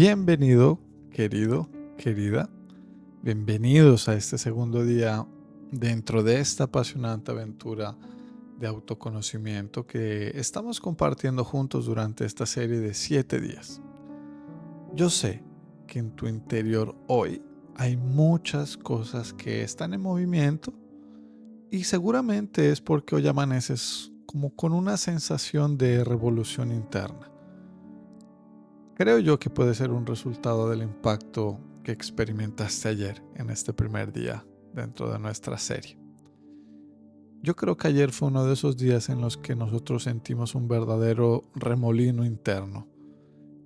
Bienvenido, querido, querida. Bienvenidos a este segundo día dentro de esta apasionante aventura de autoconocimiento que estamos compartiendo juntos durante esta serie de 7 días. Yo sé que en tu interior hoy hay muchas cosas que están en movimiento y seguramente es porque hoy amaneces como con una sensación de revolución interna. Creo yo que puede ser un resultado del impacto que experimentaste ayer en este primer día dentro de nuestra serie. Yo creo que ayer fue uno de esos días en los que nosotros sentimos un verdadero remolino interno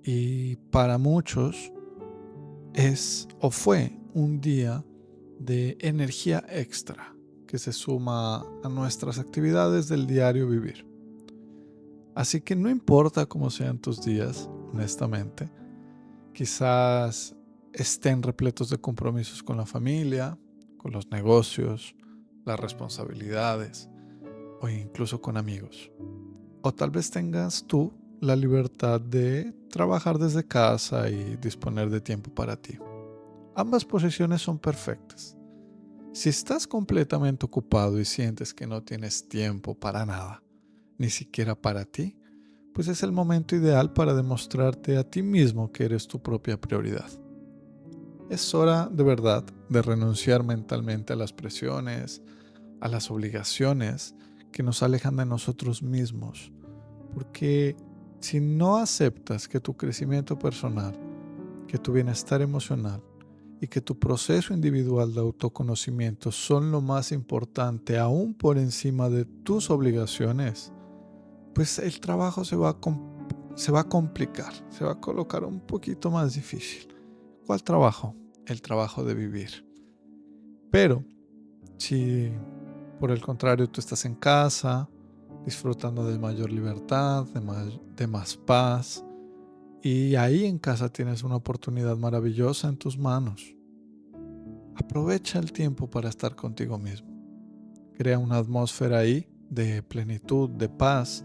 y para muchos es o fue un día de energía extra que se suma a nuestras actividades del diario vivir. Así que no importa cómo sean tus días, honestamente, quizás estén repletos de compromisos con la familia, con los negocios, las responsabilidades o incluso con amigos. O tal vez tengas tú la libertad de trabajar desde casa y disponer de tiempo para ti. Ambas posiciones son perfectas. Si estás completamente ocupado y sientes que no tienes tiempo para nada, ni siquiera para ti, pues es el momento ideal para demostrarte a ti mismo que eres tu propia prioridad. Es hora de verdad de renunciar mentalmente a las presiones, a las obligaciones que nos alejan de nosotros mismos, porque si no aceptas que tu crecimiento personal, que tu bienestar emocional y que tu proceso individual de autoconocimiento son lo más importante aún por encima de tus obligaciones, pues el trabajo se va a complicar, se va a colocar un poquito más difícil. ¿Cuál trabajo? El trabajo de vivir. Pero si por el contrario tú estás en casa, disfrutando de mayor libertad, de más paz, y ahí en casa tienes una oportunidad maravillosa en tus manos, aprovecha el tiempo para estar contigo mismo. Crea una atmósfera ahí de plenitud, de paz,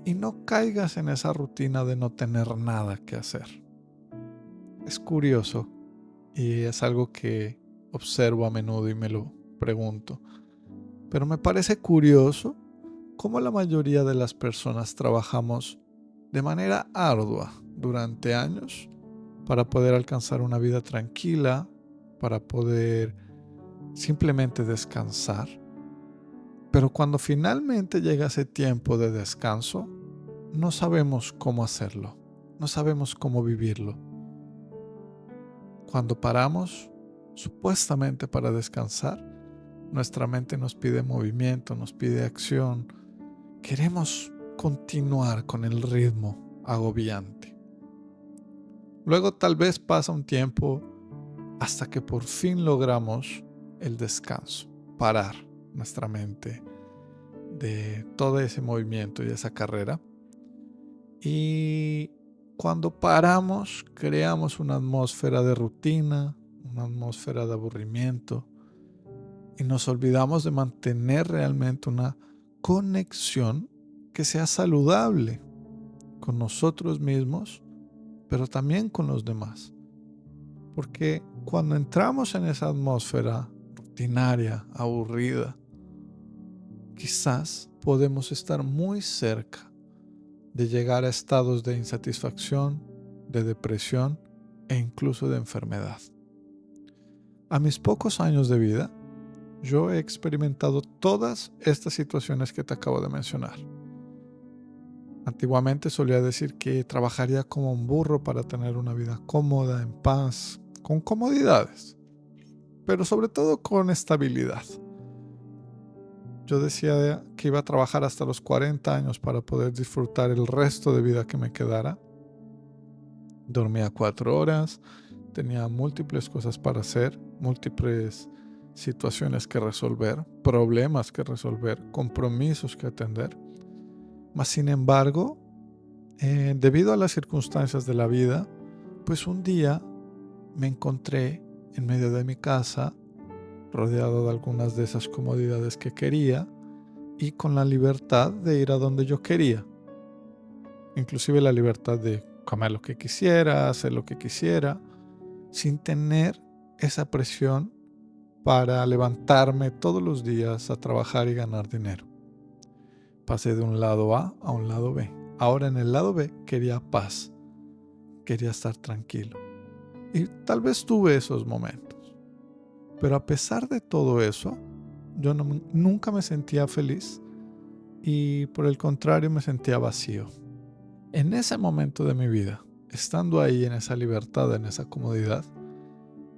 y no caigas en esa rutina de no tener nada que hacer. Es curioso y es algo que observo a menudo y me lo pregunto. Pero me parece curioso cómo la mayoría de las personas trabajamos de manera ardua durante años para poder alcanzar una vida tranquila, para poder simplemente descansar. Pero cuando finalmente llega ese tiempo de descanso, no sabemos cómo hacerlo, no sabemos cómo vivirlo. Cuando paramos, supuestamente para descansar, nuestra mente nos pide movimiento, nos pide acción. Queremos continuar con el ritmo agobiante. Luego tal vez pasa un tiempo hasta que por fin logramos el descanso, parar nuestra mente de todo ese movimiento y esa carrera. Y cuando paramos, creamos una atmósfera de rutina, una atmósfera de aburrimiento y nos olvidamos de mantener realmente una conexión que sea saludable con nosotros mismos, pero también con los demás. Porque cuando entramos en esa atmósfera rutinaria, aburrida, quizás podemos estar muy cerca de llegar a estados de insatisfacción, de depresión e incluso de enfermedad. A mis pocos años de vida, yo he experimentado todas estas situaciones que te acabo de mencionar. Antiguamente solía decir que trabajaría como un burro para tener una vida cómoda, en paz, con comodidades, pero sobre todo con estabilidad. Yo decía que iba a trabajar hasta los 40 años para poder disfrutar el resto de vida que me quedara. Dormía 4 horas, tenía múltiples cosas para hacer, múltiples situaciones que resolver, problemas que resolver, compromisos que atender. Mas sin embargo, debido a las circunstancias de la vida, pues un día me encontré en medio de mi casa, rodeado de algunas de esas comodidades que quería y con la libertad de ir a donde yo quería, inclusive la libertad de comer lo que quisiera, hacer lo que quisiera, sin tener esa presión para levantarme todos los días a trabajar y ganar dinero. Pasé de un lado A un lado B. Ahora en el lado B quería paz, quería estar tranquilo. Y tal vez tuve esos momentos. Pero a pesar de todo eso, yo nunca me sentía feliz y por el contrario me sentía vacío. En ese momento de mi vida, estando ahí en esa libertad, en esa comodidad,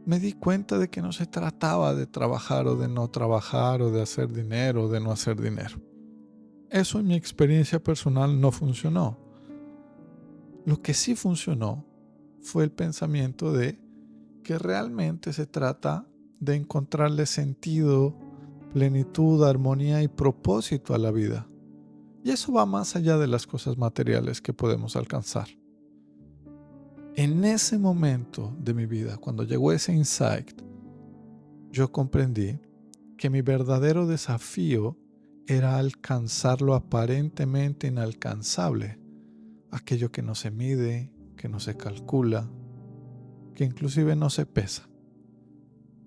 me di cuenta de que no se trataba de trabajar o de no trabajar o de hacer dinero o de no hacer dinero. Eso en mi experiencia personal no funcionó. Lo que sí funcionó fue el pensamiento de que realmente se trata de encontrarle sentido, plenitud, armonía y propósito a la vida. Y eso va más allá de las cosas materiales que podemos alcanzar. En ese momento de mi vida, cuando llegó ese insight, yo comprendí que mi verdadero desafío era alcanzar lo aparentemente inalcanzable, aquello que no se mide, que no se calcula, que inclusive no se pesa.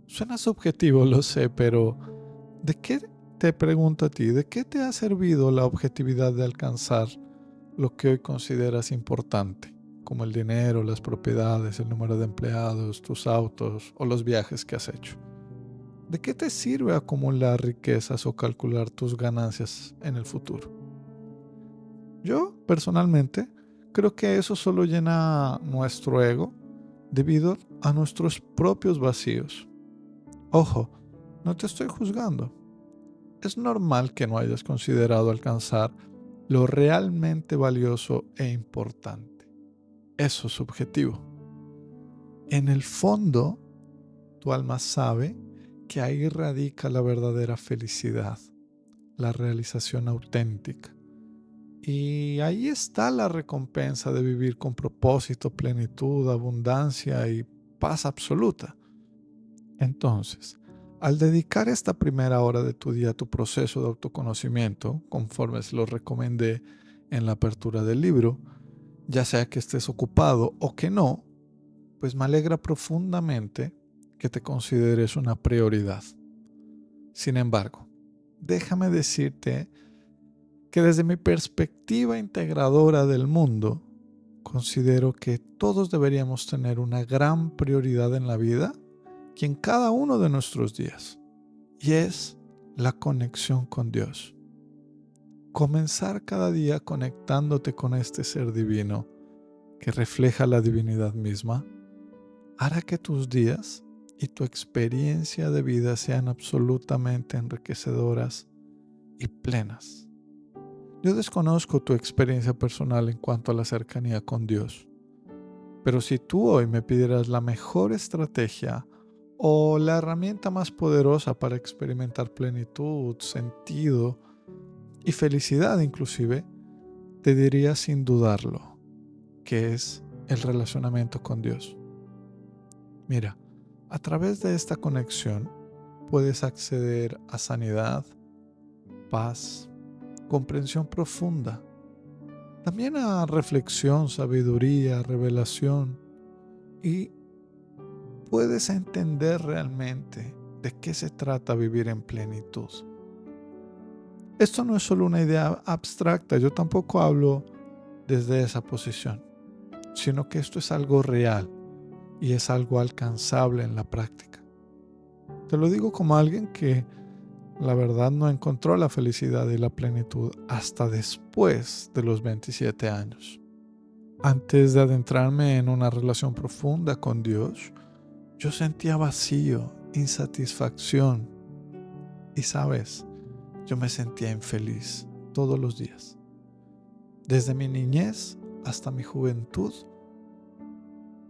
Suena subjetivo, lo sé, pero ¿de qué, te pregunto a ti, de qué te ha servido la objetividad de alcanzar lo que hoy consideras importante, como el dinero, las propiedades, el número de empleados, tus autos o los viajes que has hecho? ¿De qué te sirve acumular riquezas o calcular tus ganancias en el futuro? Yo, personalmente, creo que eso solo llena nuestro ego debido a nuestros propios vacíos. Ojo, no te estoy juzgando. Es normal que no hayas considerado alcanzar lo realmente valioso e importante. Eso es subjetivo. En el fondo, tu alma sabe que ahí radica la verdadera felicidad, la realización auténtica. Y ahí está la recompensa de vivir con propósito, plenitud, abundancia y paz absoluta. Entonces, al dedicar esta primera hora de tu día a tu proceso de autoconocimiento, conforme se lo recomendé en la apertura del libro, ya sea que estés ocupado o que no, pues me alegra profundamente que te consideres una prioridad. Sin embargo, déjame decirte que desde mi perspectiva integradora del mundo, considero que todos deberíamos tener una gran prioridad en la vida y en cada uno de nuestros días, y es la conexión con Dios. Comenzar cada día conectándote con este ser divino que refleja la divinidad misma, hará que tus días y tu experiencia de vida sean absolutamente enriquecedoras y plenas. Yo desconozco tu experiencia personal en cuanto a la cercanía con Dios, pero si tú hoy me pidieras la mejor estrategia o la herramienta más poderosa para experimentar plenitud, sentido y felicidad inclusive, te diría sin dudarlo que es el relacionamiento con Dios. Mira, a través de esta conexión puedes acceder a sanidad, paz, comprensión profunda, también a reflexión, sabiduría, revelación, y puedes entender realmente de qué se trata vivir en plenitud. Esto no es solo una idea abstracta, yo tampoco hablo desde esa posición, sino que esto es algo real y es algo alcanzable en la práctica. Te lo digo como alguien que la verdad no encontró la felicidad y la plenitud hasta después de los 27 años. Antes de adentrarme en una relación profunda con Dios, yo sentía vacío, insatisfacción y, ¿sabes? Yo me sentía infeliz todos los días. Desde mi niñez hasta mi juventud,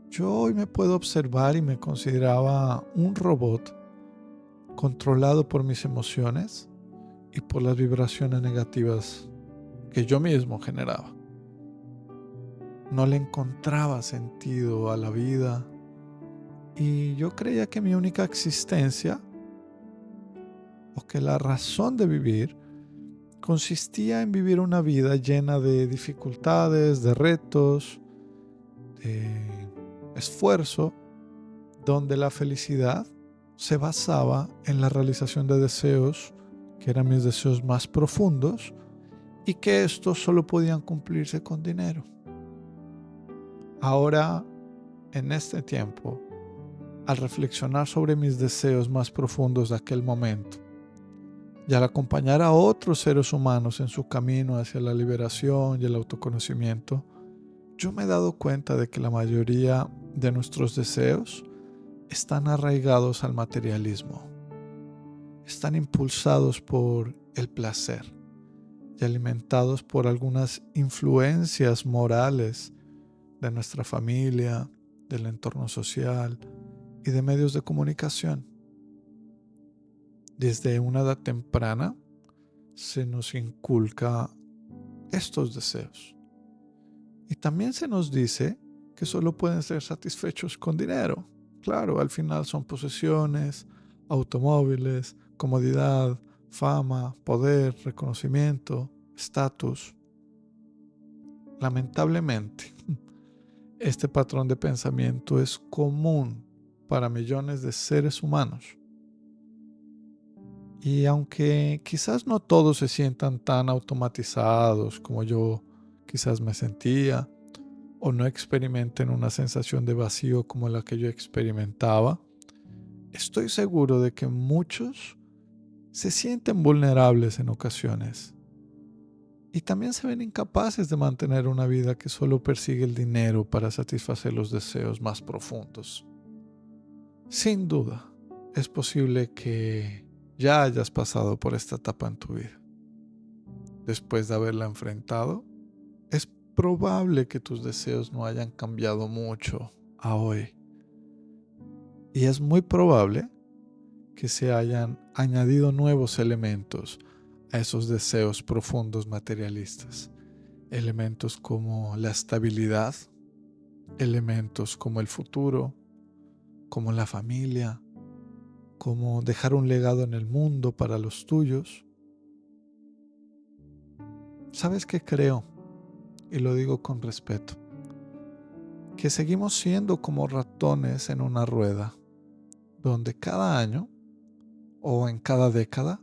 yo hoy me puedo observar y me consideraba un robot controlado por mis emociones y por las vibraciones negativas que yo mismo generaba. No le encontraba sentido a la vida y yo creía que mi única existencia o que la razón de vivir consistía en vivir una vida llena de dificultades, de retos de esfuerzo, donde la felicidad se basaba en la realización de deseos que eran mis deseos más profundos y que estos solo podían cumplirse con dinero. Ahora, en este tiempo, al reflexionar sobre mis deseos más profundos de aquel momento y al acompañar a otros seres humanos en su camino hacia la liberación y el autoconocimiento, yo me he dado cuenta de que la mayoría de nuestros deseos están arraigados al materialismo, están impulsados por el placer y alimentados por algunas influencias morales de nuestra familia, del entorno social y de medios de comunicación. Desde una edad temprana se nos inculca estos deseos y también se nos dice que solo pueden ser satisfechos con dinero. Claro, al final son posesiones, automóviles, comodidad, fama, poder, reconocimiento, estatus. Lamentablemente, este patrón de pensamiento es común para millones de seres humanos. Y aunque quizás no todos se sientan tan automatizados como yo quizás me sentía, o no experimenten una sensación de vacío como la que yo experimentaba, estoy seguro de que muchos se sienten vulnerables en ocasiones y también se ven incapaces de mantener una vida que solo persigue el dinero para satisfacer los deseos más profundos. Sin duda, es posible que ya hayas pasado por esta etapa en tu vida. Después de haberla enfrentado, es probable que tus deseos no hayan cambiado mucho a hoy. Y es muy probable que se hayan añadido nuevos elementos a esos deseos profundos materialistas. Elementos como la estabilidad, elementos como el futuro, como la familia, como dejar un legado en el mundo para los tuyos. ¿Sabes qué creo? Y lo digo con respeto. Que seguimos siendo como ratones en una rueda, donde cada año o en cada década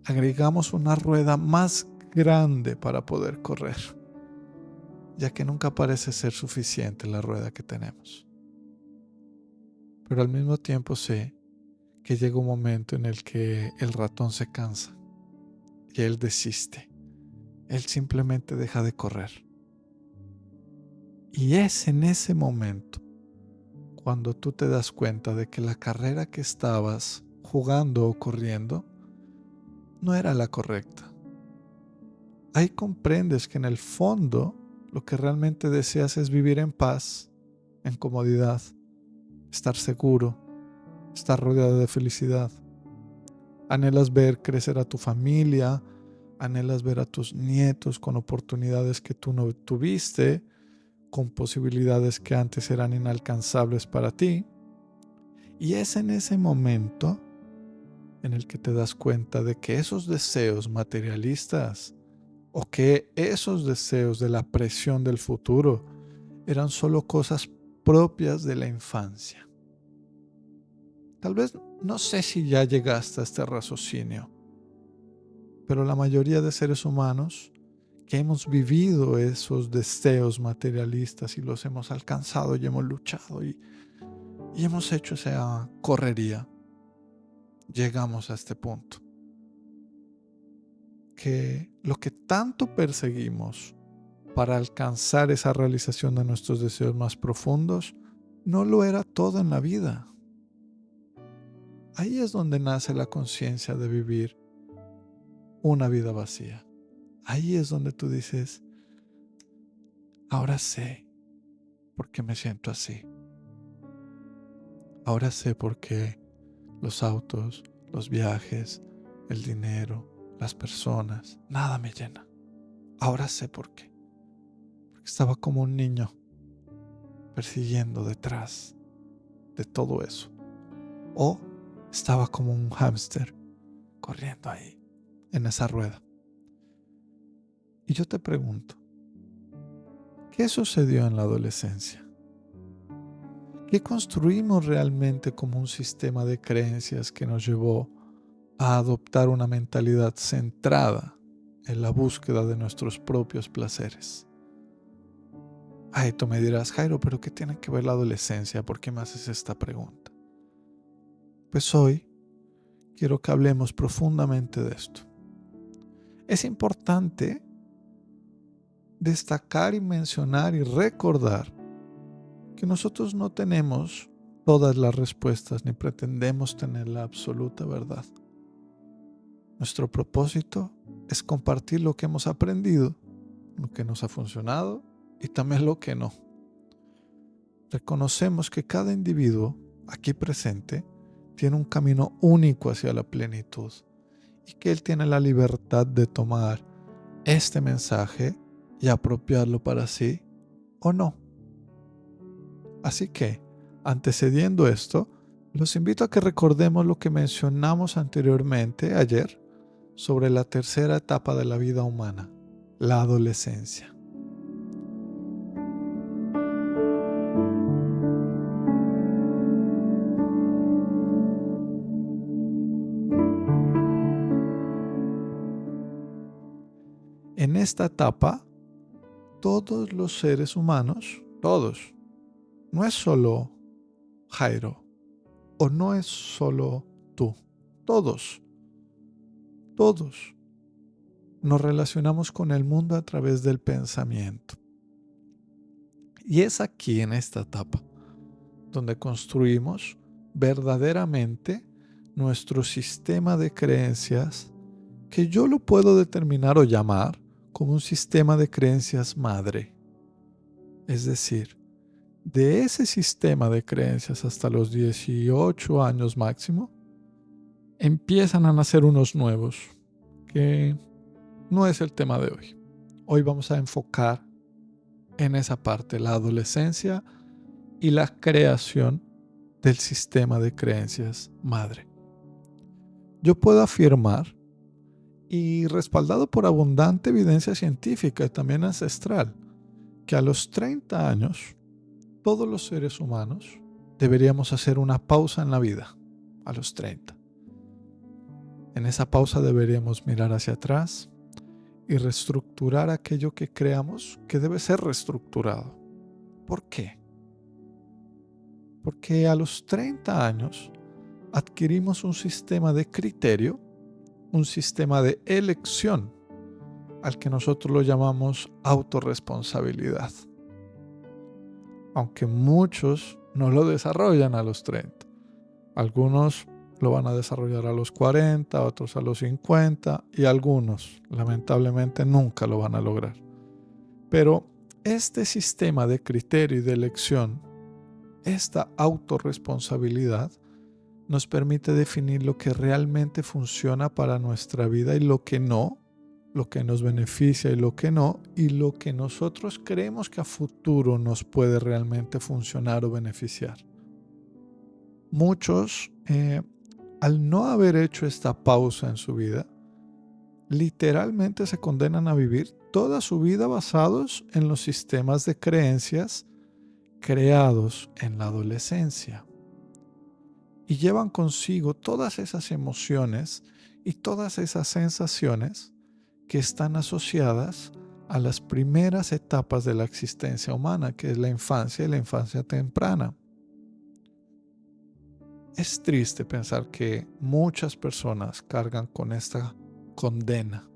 agregamos una rueda más grande para poder correr, ya que nunca parece ser suficiente la rueda que tenemos. Pero al mismo tiempo sé que llega un momento en el que el ratón se cansa y él desiste. Él simplemente deja de correr. Y es en ese momento cuando tú te das cuenta de que la carrera que estabas jugando o corriendo no era la correcta. Ahí comprendes que en el fondo lo que realmente deseas es vivir en paz, en comodidad, estar seguro, estar rodeado de felicidad. Anhelas ver crecer a tu familia, anhelas ver a tus nietos con oportunidades que tú no tuviste, con posibilidades que antes eran inalcanzables para ti. Y es en ese momento en el que te das cuenta de que esos deseos materialistas o que esos deseos de la presión del futuro eran solo cosas propias de la infancia. Tal vez no sé si ya llegaste a este raciocinio, pero la mayoría de seres humanos que hemos vivido esos deseos materialistas y los hemos alcanzado y hemos luchado y hemos hecho esa correría, llegamos a este punto. Que lo que tanto perseguimos para alcanzar esa realización de nuestros deseos más profundos no lo era todo en la vida. Ahí es donde nace la conciencia de vivir una vida vacía. Ahí es donde tú dices, ahora sé por qué me siento así. Ahora sé por qué los autos, los viajes, el dinero, las personas, nada me llena. Ahora sé por qué. Porque estaba como un niño persiguiendo detrás de todo eso. O estaba como un hámster corriendo ahí, en esa rueda. Y yo te pregunto, ¿Qué sucedió en la adolescencia? ¿Qué construimos realmente como un sistema de creencias que nos llevó a adoptar una mentalidad centrada en la búsqueda de nuestros propios placeres? Ay, tú me dirás, Jairo, pero ¿qué tiene que ver la adolescencia? ¿Por qué me haces esta pregunta? Pues hoy quiero que hablemos profundamente de esto. Es importante destacar y mencionar y recordar que nosotros no tenemos todas las respuestas ni pretendemos tener la absoluta verdad. Nuestro propósito es compartir lo que hemos aprendido, lo que nos ha funcionado y también lo que no. Reconocemos que cada individuo aquí presente tiene un camino único hacia la plenitud y que él tiene la libertad de tomar este mensaje y apropiarlo para sí o no. Así que, antecediendo esto, los invito a que recordemos lo que mencionamos anteriormente ayer sobre la tercera etapa de la vida humana, la adolescencia. En esta etapa, todos los seres humanos, todos, no es solo Jairo o no es solo tú, todos nos relacionamos con el mundo a través del pensamiento. Y es aquí en esta etapa donde construimos verdaderamente nuestro sistema de creencias, que yo lo puedo determinar o llamar como un sistema de creencias madre. Es decir, de ese sistema de creencias hasta los 18 años máximo, empiezan a nacer unos nuevos, que no es el tema de hoy. Hoy vamos a enfocar en esa parte, la adolescencia y la creación del sistema de creencias madre. Yo puedo afirmar, y respaldado por abundante evidencia científica y también ancestral, que a los 30 años, todos los seres humanos deberíamos hacer una pausa en la vida, a los 30. En esa pausa deberíamos mirar hacia atrás y reestructurar aquello que creamos que debe ser reestructurado. ¿Por qué? Porque a los 30 años adquirimos un sistema de criterio, un sistema de elección, al que nosotros lo llamamos autorresponsabilidad. Aunque muchos no lo desarrollan a los 30. Algunos lo van a desarrollar a los 40, otros a los 50 y algunos, lamentablemente, nunca lo van a lograr. Pero este sistema de criterio y de elección, esta autorresponsabilidad, nos permite definir lo que realmente funciona para nuestra vida y lo que no, lo que nos beneficia y lo que no, y lo que nosotros creemos que a futuro nos puede realmente funcionar o beneficiar. Muchos, al no haber hecho esta pausa en su vida, literalmente se condenan a vivir toda su vida basados en los sistemas de creencias creados en la adolescencia. Y llevan consigo todas esas emociones y todas esas sensaciones que están asociadas a las primeras etapas de la existencia humana, que es la infancia y la infancia temprana. Es triste pensar que muchas personas cargan con esta condena,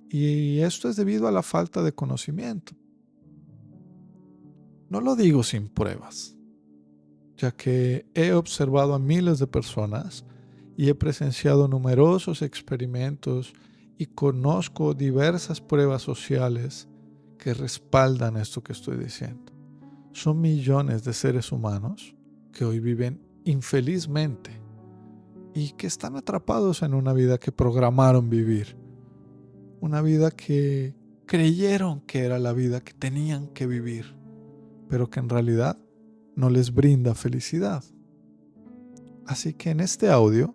y esto es debido a la falta de conocimiento. No lo digo sin pruebas, ya que he observado a miles de personas y he presenciado numerosos experimentos y conozco diversas pruebas sociales que respaldan esto que estoy diciendo. Son millones de seres humanos que hoy viven infelizmente y que están atrapados en una vida que programaron vivir, una vida que creyeron que era la vida que tenían que vivir, pero que en realidad no les brinda felicidad. Así que en este audio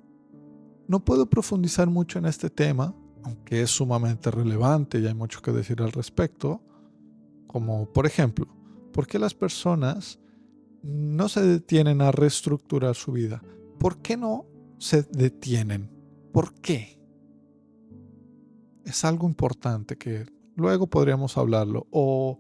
no puedo profundizar mucho en este tema, aunque es sumamente relevante y hay mucho que decir al respecto, Como por ejemplo, ¿por qué las personas no se detienen a reestructurar su vida? ¿Por qué no se detienen? ¿Por qué? Es algo importante que luego podríamos hablarlo. O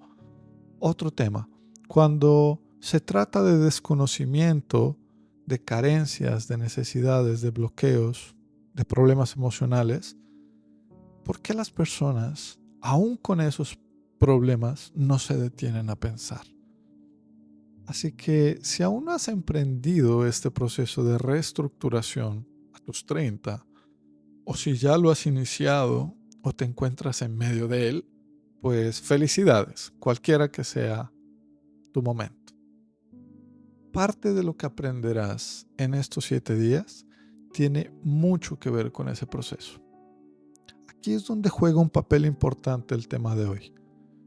otro tema, cuando se trata de desconocimiento, de carencias, de necesidades, de bloqueos, de problemas emocionales, ¿por qué las personas, aún con esos problemas, no se detienen a pensar? Así que si aún no has emprendido este proceso de reestructuración a tus 30, o si ya lo has iniciado o te encuentras en medio de él, pues felicidades, cualquiera que sea tu momento. Parte de lo que aprenderás en estos 7 días tiene mucho que ver con ese proceso. Aquí es donde juega un papel importante el tema de hoy,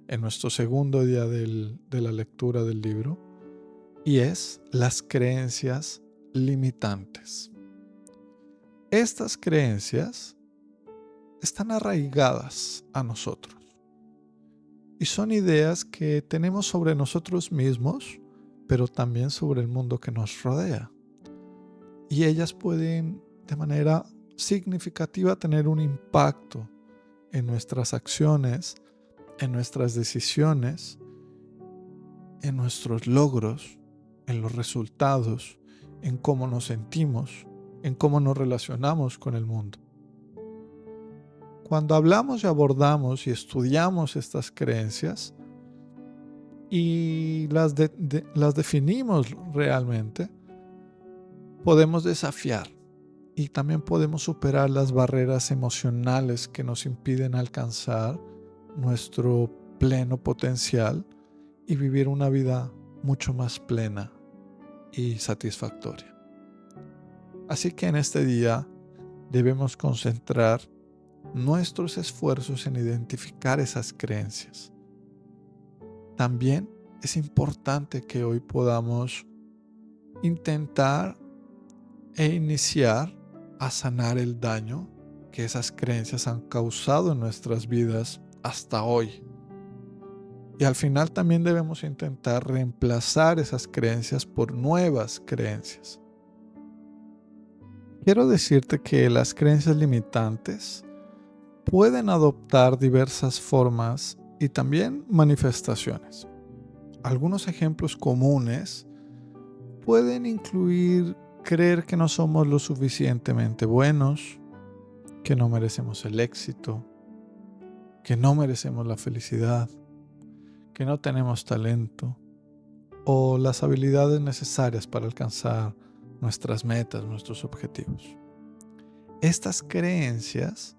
en nuestro segundo día de la lectura del libro, y es las creencias limitantes. Estas creencias están arraigadas a nosotros y son ideas que tenemos sobre nosotros mismos, pero también sobre el mundo que nos rodea. Y ellas pueden de manera significativa tener un impacto en nuestras acciones, en nuestras decisiones, en nuestros logros, en los resultados, en cómo nos sentimos, en cómo nos relacionamos con el mundo. Cuando hablamos y abordamos y estudiamos estas creencias y las definimos realmente, podemos desafiar y también podemos superar las barreras emocionales que nos impiden alcanzar nuestro pleno potencial y vivir una vida mucho más plena y satisfactoria. Así que en este día debemos concentrar nuestros esfuerzos en identificar esas creencias. También es importante que hoy podamos intentar iniciar a sanar el daño que esas creencias han causado en nuestras vidas hasta hoy. Y al final también debemos intentar reemplazar esas creencias por nuevas creencias. Quiero decirte que las creencias limitantes pueden adoptar diversas formas y también manifestaciones. Algunos ejemplos comunes pueden incluir creer que no somos lo suficientemente buenos, que no merecemos el éxito, que no merecemos la felicidad, que no tenemos talento o las habilidades necesarias para alcanzar nuestras metas, nuestros objetivos. Estas creencias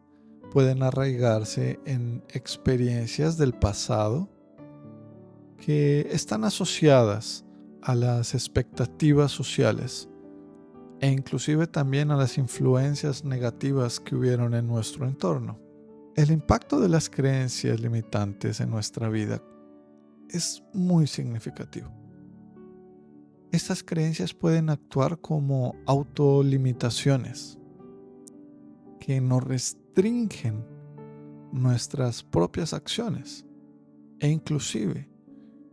pueden arraigarse en experiencias del pasado que están asociadas a las expectativas sociales e inclusive también a las influencias negativas que hubieron en nuestro entorno. El impacto de las creencias limitantes en nuestra vida es muy significativo. Estas creencias pueden actuar como autolimitaciones que nos restringen nuestras propias acciones e inclusive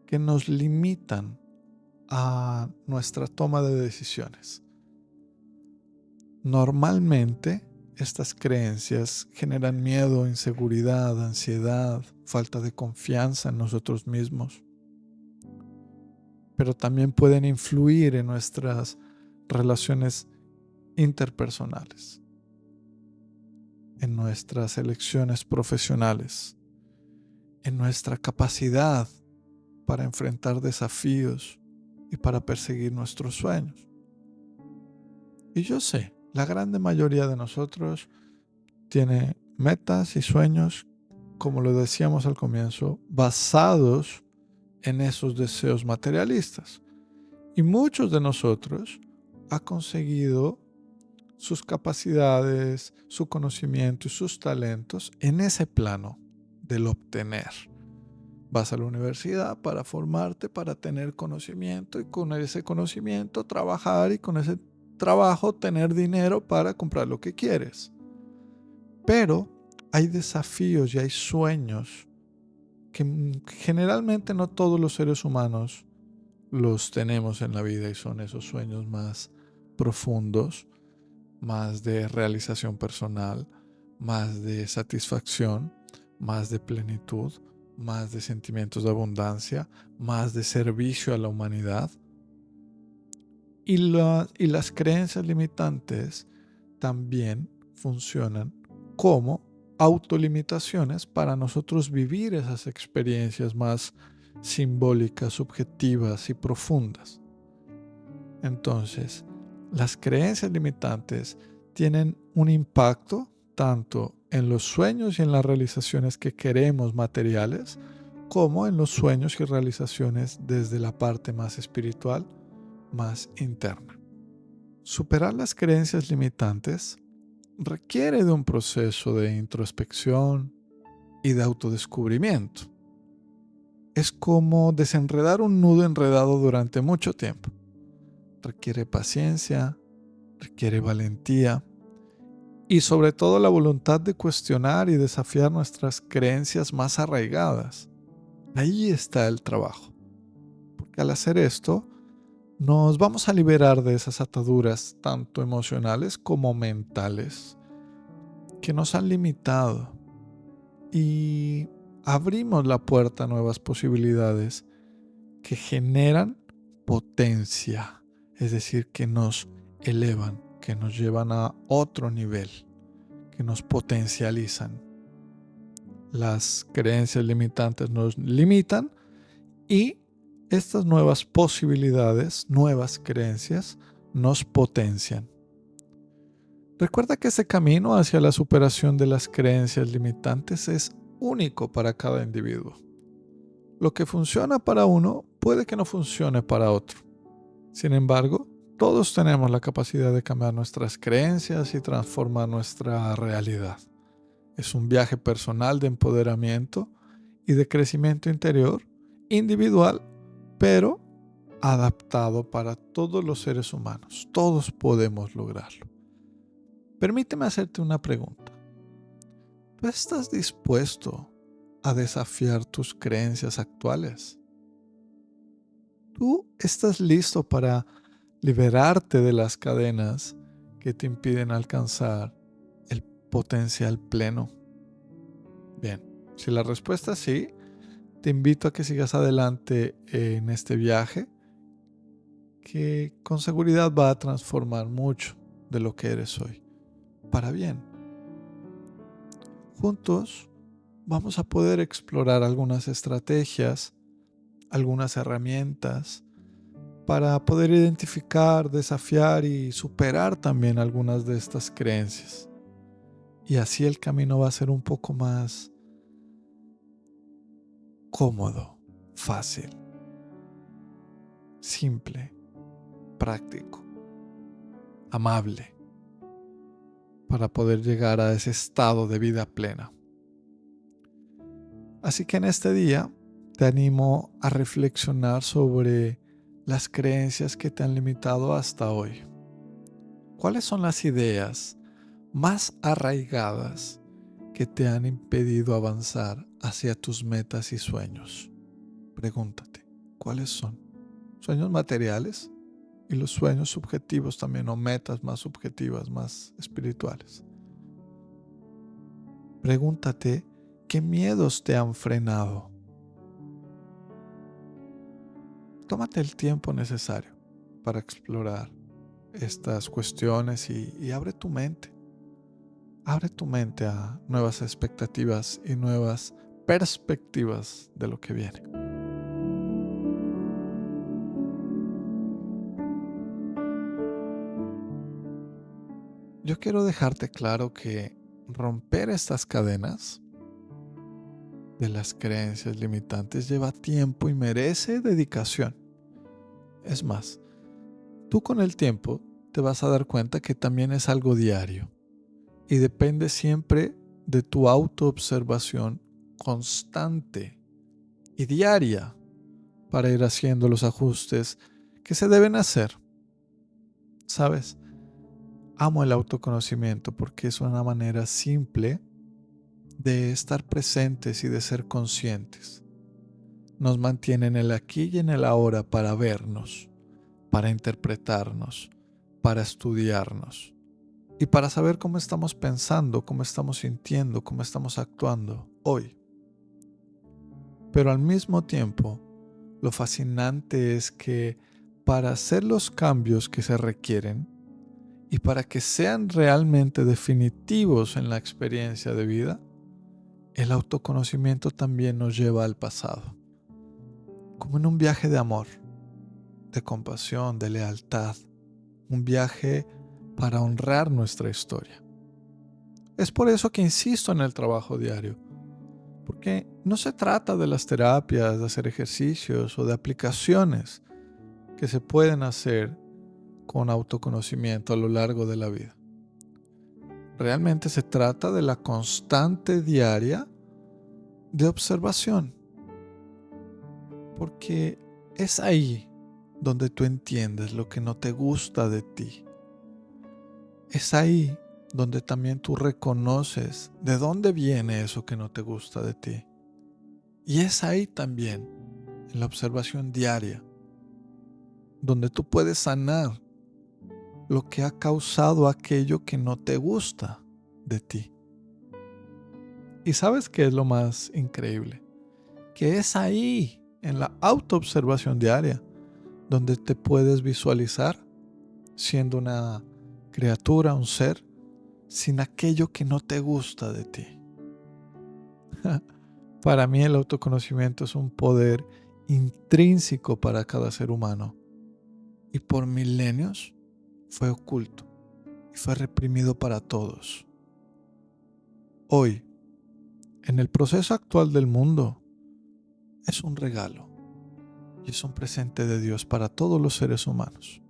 que nos limitan a nuestra toma de decisiones. Normalmente, estas creencias generan miedo, inseguridad, ansiedad, falta de confianza en nosotros mismos, pero también pueden influir en nuestras relaciones interpersonales, en nuestras elecciones profesionales, en nuestra capacidad para enfrentar desafíos y para perseguir nuestros sueños. Y yo sé, la gran mayoría de nosotros tiene metas y sueños, como lo decíamos al comienzo, basados en esos deseos materialistas. Y muchos de nosotros han conseguido sus capacidades, su conocimiento y sus talentos en ese plano del obtener. Vas a la universidad para formarte, para tener conocimiento y con ese conocimiento trabajar y con ese trabajo tener dinero para comprar lo que quieres. Pero hay desafíos y hay sueños que generalmente no todos los seres humanos los tenemos en la vida, y son esos sueños más profundos, más de realización personal, más de satisfacción, más de plenitud, más de sentimientos de abundancia, más de servicio a la humanidad. Y las creencias limitantes también funcionan como autolimitaciones para nosotros vivir esas experiencias más simbólicas, subjetivas y profundas. Entonces, las creencias limitantes tienen un impacto tanto en los sueños y en las realizaciones que queremos materiales, como en los sueños y realizaciones desde la parte más espiritual, más interna. Superar las creencias limitantes requiere de un proceso de introspección y de autodescubrimiento. Es como desenredar un nudo enredado durante mucho tiempo. Requiere paciencia, requiere valentía y sobre todo la voluntad de cuestionar y desafiar nuestras creencias más arraigadas. Ahí está el trabajo, porque al hacer esto nos vamos a liberar de esas ataduras tanto emocionales como mentales que nos han limitado, y abrimos la puerta a nuevas posibilidades que generan potencia, es decir, que nos elevan, que nos llevan a otro nivel, que nos potencializan. Las creencias limitantes nos limitan, y estas nuevas posibilidades, nuevas creencias, nos potencian. Recuerda que ese camino hacia la superación de las creencias limitantes es único para cada individuo. Lo que funciona para uno puede que no funcione para otro. Sin embargo, todos tenemos la capacidad de cambiar nuestras creencias y transformar nuestra realidad. Es un viaje personal de empoderamiento y de crecimiento interior, individual, pero adaptado para todos los seres humanos. Todos podemos lograrlo. Permíteme hacerte una pregunta. ¿Tú estás dispuesto a desafiar tus creencias actuales? ¿Tú estás listo para liberarte de las cadenas que te impiden alcanzar el potencial pleno? Bien, si la respuesta es sí, te invito a que sigas adelante en este viaje que con seguridad va a transformar mucho de lo que eres hoy, para bien. Juntos vamos a poder explorar algunas estrategias, algunas herramientas para poder identificar, desafiar y superar también algunas de estas creencias. Y así el camino va a ser un poco más cómodo, fácil, simple, práctico, amable, para poder llegar a ese estado de vida plena. Así que en este día te animo a reflexionar sobre las creencias que te han limitado hasta hoy. ¿Cuáles son las ideas más arraigadas que te han impedido avanzar hacia tus metas y sueños? Pregúntate, ¿cuáles son? ¿Sueños materiales? Y los sueños subjetivos también, o metas más subjetivas, más espirituales. Pregúntate, ¿qué miedos te han frenado? Tómate el tiempo necesario para explorar estas cuestiones y abre tu mente. Abre tu mente a nuevas expectativas y nuevas perspectivas de lo que viene. Yo quiero dejarte claro que romper estas cadenas de las creencias limitantes lleva tiempo y merece dedicación. Es más, tú con el tiempo te vas a dar cuenta que también es algo diario y depende siempre de tu autoobservación constante y diaria para ir haciendo los ajustes que se deben hacer. ¿Sabes? Amo el autoconocimiento porque es una manera simple de estar presentes y de ser conscientes. Nos mantiene en el aquí y en el ahora para vernos, para interpretarnos, para estudiarnos y para saber cómo estamos pensando, cómo estamos sintiendo, cómo estamos actuando hoy. Pero al mismo tiempo, lo fascinante es que para hacer los cambios que se requieren y para que sean realmente definitivos en la experiencia de vida, el autoconocimiento también nos lleva al pasado, como en un viaje de amor, de compasión, de lealtad, un viaje para honrar nuestra historia. Es por eso que insisto en el trabajo diario, porque no se trata de las terapias, de hacer ejercicios o de aplicaciones que se pueden hacer con autoconocimiento a lo largo de la vida. Realmente se trata de la constante diaria de observación, porque es ahí donde tú entiendes lo que no te gusta de ti. Es ahí donde también tú reconoces de dónde viene eso que no te gusta de ti. Y es ahí también, en la observación diaria, donde tú puedes sanar lo que ha causado aquello que no te gusta de ti. ¿Y sabes qué es lo más increíble? Que es ahí, en la autoobservación diaria, donde te puedes visualizar siendo una criatura, un ser, sin aquello que no te gusta de ti. Para mí el autoconocimiento es un poder intrínseco para cada ser humano y por milenios fue oculto y fue reprimido para todos. Hoy, en el proceso actual del mundo, es un regalo y es un presente de Dios para todos los seres humanos.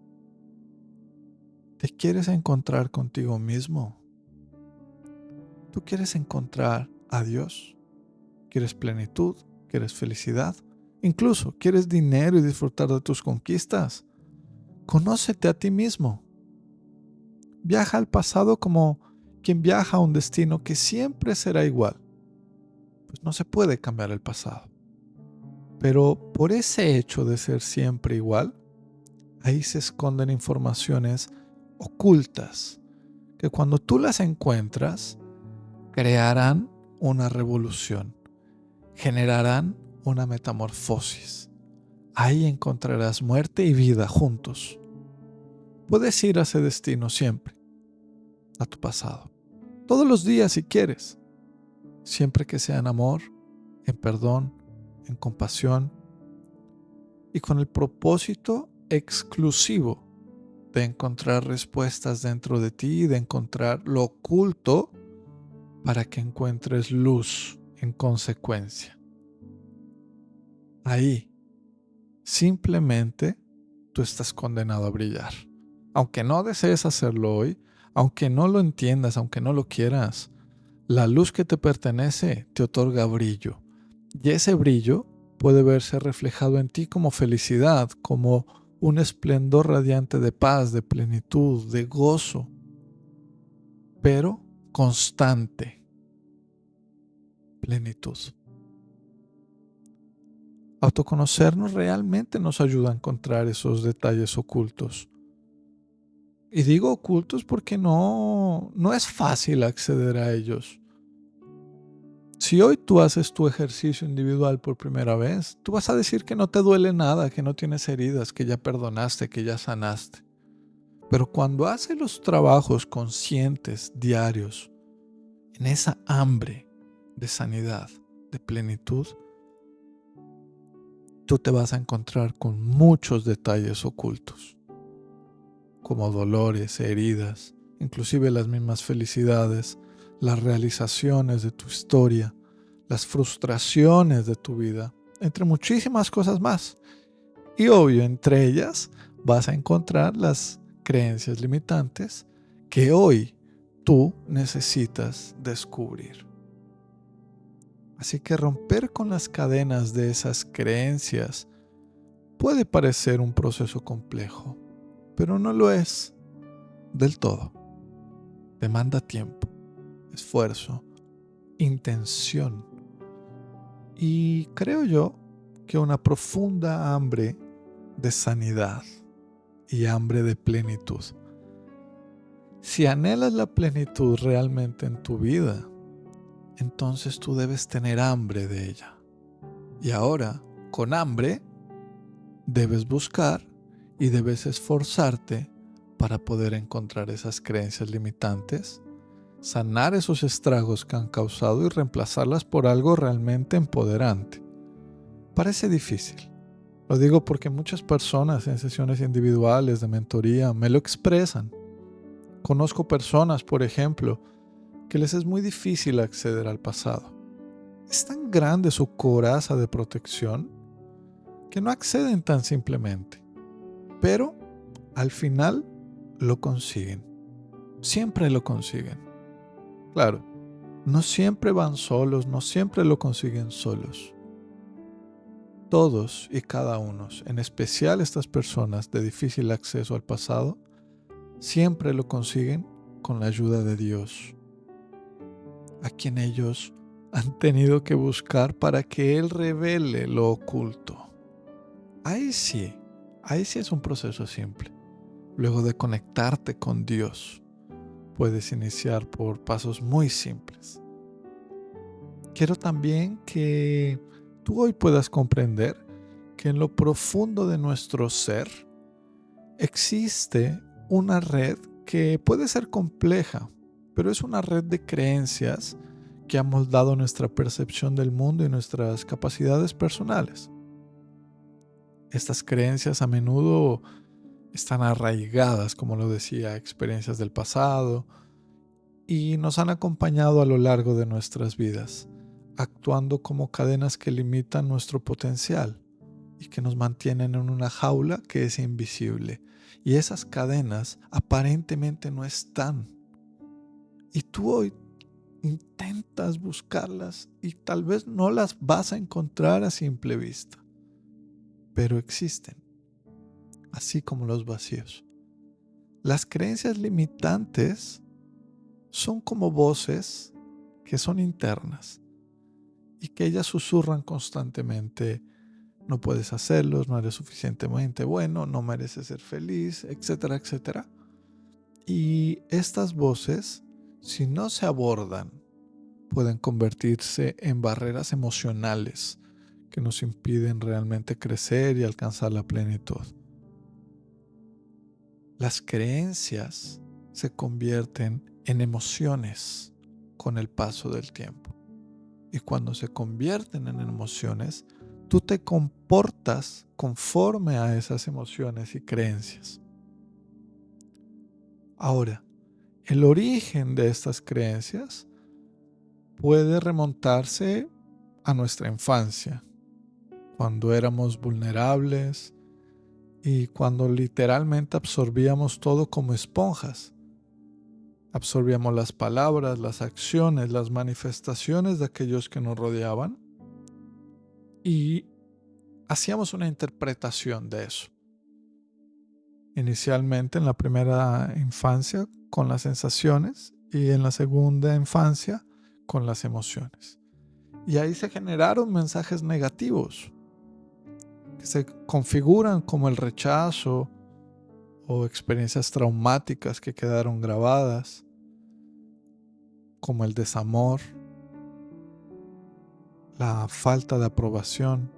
¿Te quieres encontrar contigo mismo? ¿Tú quieres encontrar a Dios? ¿Quieres plenitud? ¿Quieres felicidad? Incluso, ¿quieres dinero y disfrutar de tus conquistas? Conócete a ti mismo. Viaja al pasado como quien viaja a un destino que siempre será igual. Pues no se puede cambiar el pasado. Pero por ese hecho de ser siempre igual, ahí se esconden informaciones ocultas que cuando tú las encuentras, crearán una revolución, generarán una metamorfosis. Ahí encontrarás muerte y vida juntos. Puedes ir a ese destino siempre, a tu pasado, todos los días si quieres, siempre que sea en amor, en perdón, en compasión y con el propósito exclusivo de encontrar respuestas dentro de ti y de encontrar lo oculto para que encuentres luz en consecuencia. Ahí, simplemente, tú estás condenado a brillar. Aunque no desees hacerlo hoy, aunque no lo entiendas, aunque no lo quieras, la luz que te pertenece te otorga brillo. Y ese brillo puede verse reflejado en ti como felicidad, como un esplendor radiante de paz, de plenitud, de gozo, pero constante plenitud. Autoconocernos realmente nos ayuda a encontrar esos detalles ocultos. Y digo ocultos porque no es fácil acceder a ellos. Si hoy tú haces tu ejercicio individual por primera vez, tú vas a decir que no te duele nada, que no tienes heridas, que ya perdonaste, que ya sanaste. Pero cuando haces los trabajos conscientes, diarios, en esa hambre de sanidad, de plenitud, tú te vas a encontrar con muchos detalles ocultos, como dolores, heridas, inclusive las mismas felicidades, las realizaciones de tu historia, las frustraciones de tu vida, entre muchísimas cosas más. Y obvio, entre ellas vas a encontrar las creencias limitantes que hoy tú necesitas descubrir. Así que romper con las cadenas de esas creencias puede parecer un proceso complejo, pero no lo es del todo. Demanda tiempo, esfuerzo intención y creo yo que una profunda hambre de sanidad y hambre de plenitud. Si anhelas la plenitud realmente en tu vida, entonces tú debes tener hambre de ella. Y ahora, con hambre, debes buscar y debes esforzarte para poder encontrar esas creencias limitantes, sanar esos estragos que han causado y reemplazarlas por algo realmente empoderante. Parece difícil. Lo digo porque muchas personas en sesiones individuales de mentoría me lo expresan. Conozco personas, por ejemplo, que les es muy difícil acceder al pasado. Es tan grande su coraza de protección que no acceden tan simplemente. Pero al final lo consiguen. Siempre lo consiguen. Claro, no siempre van solos, no siempre lo consiguen solos. Todos y cada uno, en especial estas personas de difícil acceso al pasado, siempre lo consiguen con la ayuda de Dios, a quien ellos han tenido que buscar para que Él revele lo oculto. Ahí sí es un proceso simple. Luego de conectarte con Dios, puedes iniciar por pasos muy simples. Quiero también que tú hoy puedas comprender que en lo profundo de nuestro ser existe una red que puede ser compleja, pero es una red de creencias que ha moldado nuestra percepción del mundo y nuestras capacidades personales. Estas creencias a menudo están arraigadas, como lo decía, a experiencias del pasado y nos han acompañado a lo largo de nuestras vidas, actuando como cadenas que limitan nuestro potencial y que nos mantienen en una jaula que es invisible. Y esas cadenas aparentemente no están. Y tú hoy intentas buscarlas y tal vez no las vas a encontrar a simple vista, pero existen, así como los vacíos. Las creencias limitantes son como voces que son internas y que ellas susurran constantemente: no puedes hacerlo, no eres suficientemente bueno, no mereces ser feliz, etcétera, etcétera. Y estas voces, si no se abordan, pueden convertirse en barreras emocionales que nos impiden realmente crecer y alcanzar la plenitud. Las creencias se convierten en emociones con el paso del tiempo. Y cuando se convierten en emociones, tú te comportas conforme a esas emociones y creencias. Ahora, el origen de estas creencias puede remontarse a nuestra infancia, cuando éramos vulnerables y cuando literalmente absorbíamos todo como esponjas. Absorbíamos las palabras, las acciones, las manifestaciones de aquellos que nos rodeaban y hacíamos una interpretación de eso. Inicialmente en la primera infancia con las sensaciones y en la segunda infancia con las emociones. Y ahí se generaron mensajes negativos que se configuran como el rechazo o experiencias traumáticas que quedaron grabadas, como el desamor, la falta de aprobación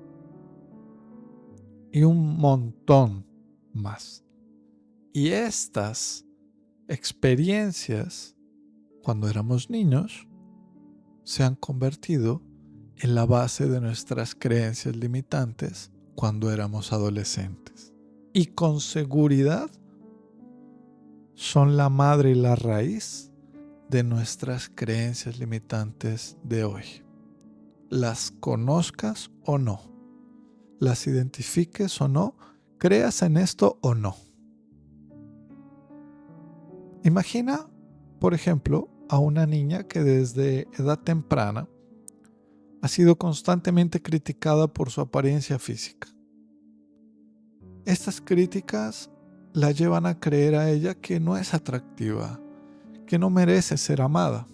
y un montón más. Y estas experiencias, cuando éramos niños, se han convertido en la base de nuestras creencias limitantes cuando éramos adolescentes. Y con seguridad son la madre y la raíz de nuestras creencias limitantes de hoy. Las conozcas o no, las identifiques o no, creas en esto o no. Imagina, por ejemplo, a una niña que desde edad temprana ha sido constantemente criticada por su apariencia física. Estas críticas la llevan a creer a ella que no es atractiva, que no merece ser amada.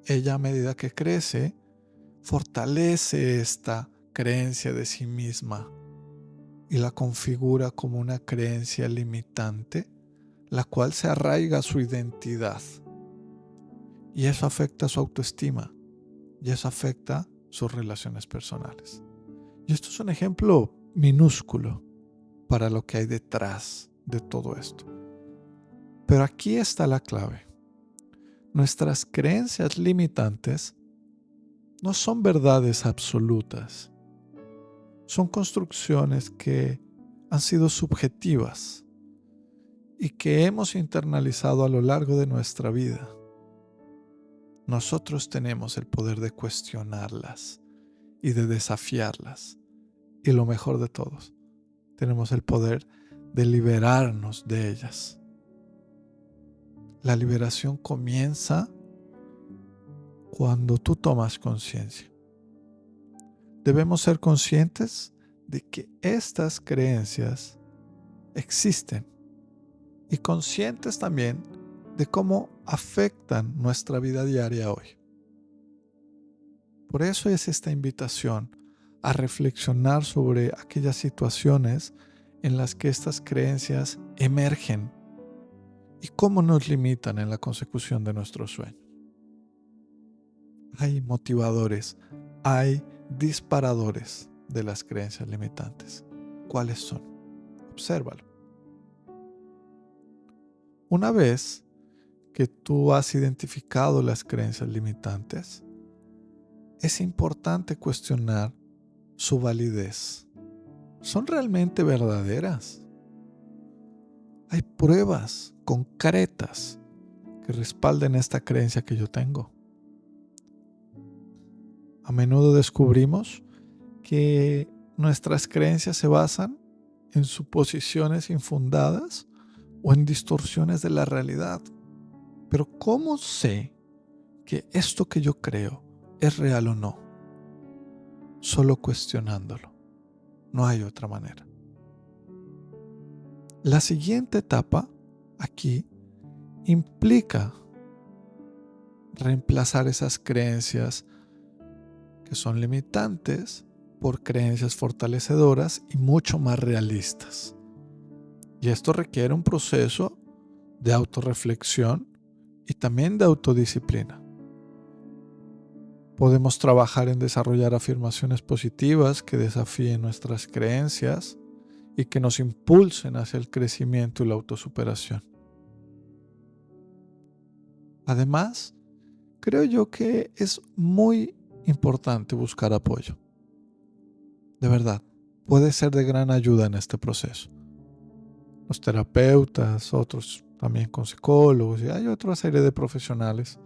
ella a medida que crece, fortalece esta creencia de sí misma y la configura como una creencia limitante, la cual se arraiga a su identidad. Y eso afecta su autoestima, y eso afecta sus relaciones personales. Y esto es un ejemplo minúsculo para lo que hay detrás de todo esto. Pero aquí está la clave. Nuestras creencias limitantes no son verdades absolutas. Son construcciones que han sido subjetivas y que hemos internalizado a lo largo de nuestra vida. Nosotros tenemos el poder de cuestionarlas y de desafiarlas. Y lo mejor de todos, tenemos el poder de liberarnos de ellas. La liberación comienza cuando tú tomas conciencia. Debemos ser conscientes de que estas creencias existen y conscientes también de cómo afectan nuestra vida diaria hoy. Por eso es esta invitación a reflexionar sobre aquellas situaciones en las que estas creencias emergen y cómo nos limitan en la consecución de nuestros sueños. Hay motivadores, hay disparadores de las creencias limitantes. ¿Cuáles son? Obsérvalo. Una vez que tú has identificado las creencias limitantes, es importante cuestionar su validez. ¿Son realmente verdaderas? Hay pruebas concretas que respalden esta creencia que yo tengo. A menudo descubrimos que nuestras creencias se basan en suposiciones infundadas o en distorsiones de la realidad. Pero ¿cómo sé que esto que yo creo es real o no? Solo cuestionándolo. No hay otra manera. La siguiente etapa aquí implica reemplazar esas creencias que son limitantes por creencias fortalecedoras y mucho más realistas. Y esto requiere un proceso de autorreflexión y también de autodisciplina. Podemos trabajar en desarrollar afirmaciones positivas que desafíen nuestras creencias y que nos impulsen hacia el crecimiento y la autosuperación. Además, creo yo que es muy importante buscar apoyo. De verdad, puede ser de gran ayuda en este proceso. Los terapeutas, otros también con psicólogos, y hay otra serie de profesionales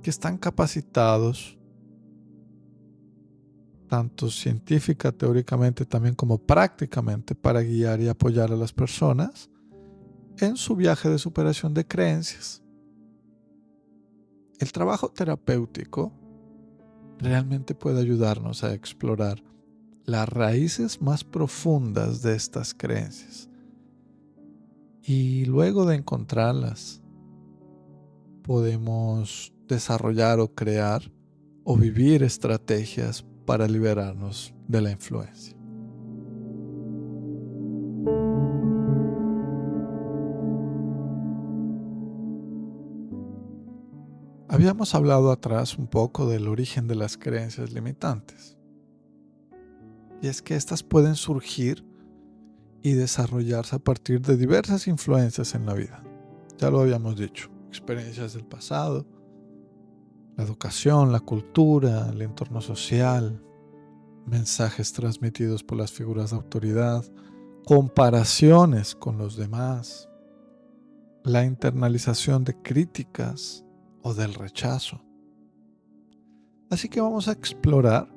que están capacitados, tanto científica, teóricamente, también como prácticamente, para guiar y apoyar a las personas en su viaje de superación de creencias. El trabajo terapéutico realmente puede ayudarnos a explorar las raíces más profundas de estas creencias. Y luego de encontrarlas, podemos desarrollar o crear o vivir estrategias para liberarnos de la influencia. Habíamos hablado atrás un poco del origen de las creencias limitantes. Y es que estas pueden surgir y desarrollarse a partir de diversas influencias en la vida. Ya lo habíamos dicho, experiencias del pasado, la educación, la cultura, el entorno social, mensajes transmitidos por las figuras de autoridad, comparaciones con los demás, la internalización de críticas o del rechazo. Así que vamos a explorar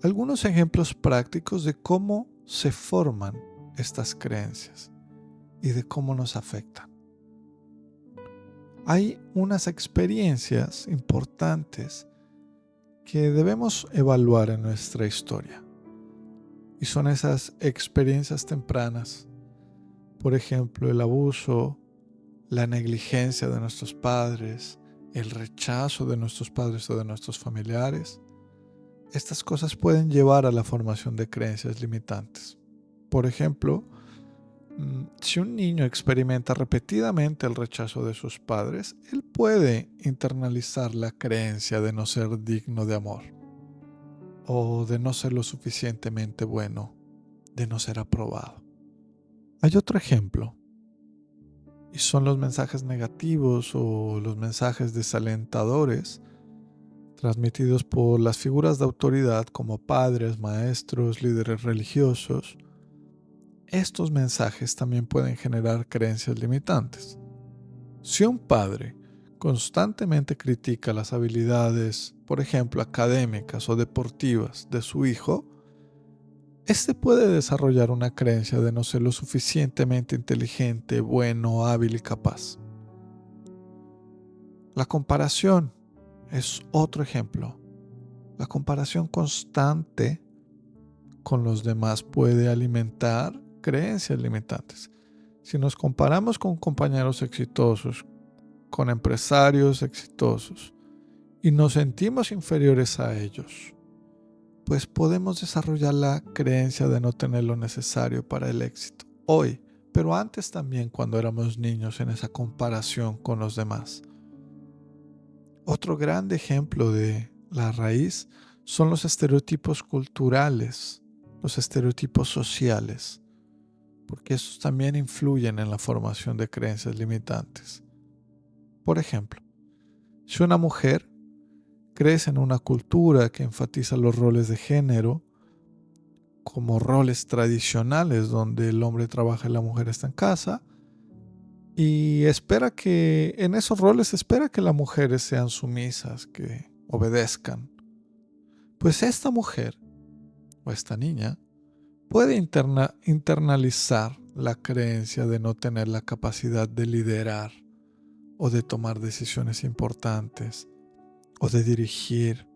algunos ejemplos prácticos de cómo se forman estas creencias y de cómo nos afectan. Hay unas experiencias importantes que debemos evaluar en nuestra historia. Y son esas experiencias tempranas. Por ejemplo, el abuso, la negligencia de nuestros padres, el rechazo de nuestros padres o de nuestros familiares, estas cosas pueden llevar a la formación de creencias limitantes. Por ejemplo, si un niño experimenta repetidamente el rechazo de sus padres, él puede internalizar la creencia de no ser digno de amor, o de no ser lo suficientemente bueno, de no ser aprobado. Hay otro ejemplo, y son los mensajes negativos o los mensajes desalentadores transmitidos por las figuras de autoridad como padres, maestros, líderes religiosos. Estos mensajes también pueden generar creencias limitantes. Si un padre constantemente critica las habilidades, por ejemplo, académicas o deportivas de su hijo, este puede desarrollar una creencia de no ser lo suficientemente inteligente, bueno, hábil y capaz. La comparación es otro ejemplo. La comparación constante con los demás puede alimentar creencias limitantes. Si nos comparamos con compañeros exitosos, con empresarios exitosos, y nos sentimos inferiores a ellos, pues podemos desarrollar la creencia de no tener lo necesario para el éxito hoy, pero antes también cuando éramos niños en esa comparación con los demás. Otro gran ejemplo de la raíz son los estereotipos culturales, los estereotipos sociales, porque estos también influyen en la formación de creencias limitantes. Por ejemplo, si una mujer crece en una cultura que enfatiza los roles de género como roles tradicionales donde el hombre trabaja y la mujer está en casa, y espera que en esos roles espera que las mujeres sean sumisas, que obedezcan, pues esta mujer o esta niña puede internalizar la creencia de no tener la capacidad de liderar o de tomar decisiones importantes o de dirigir.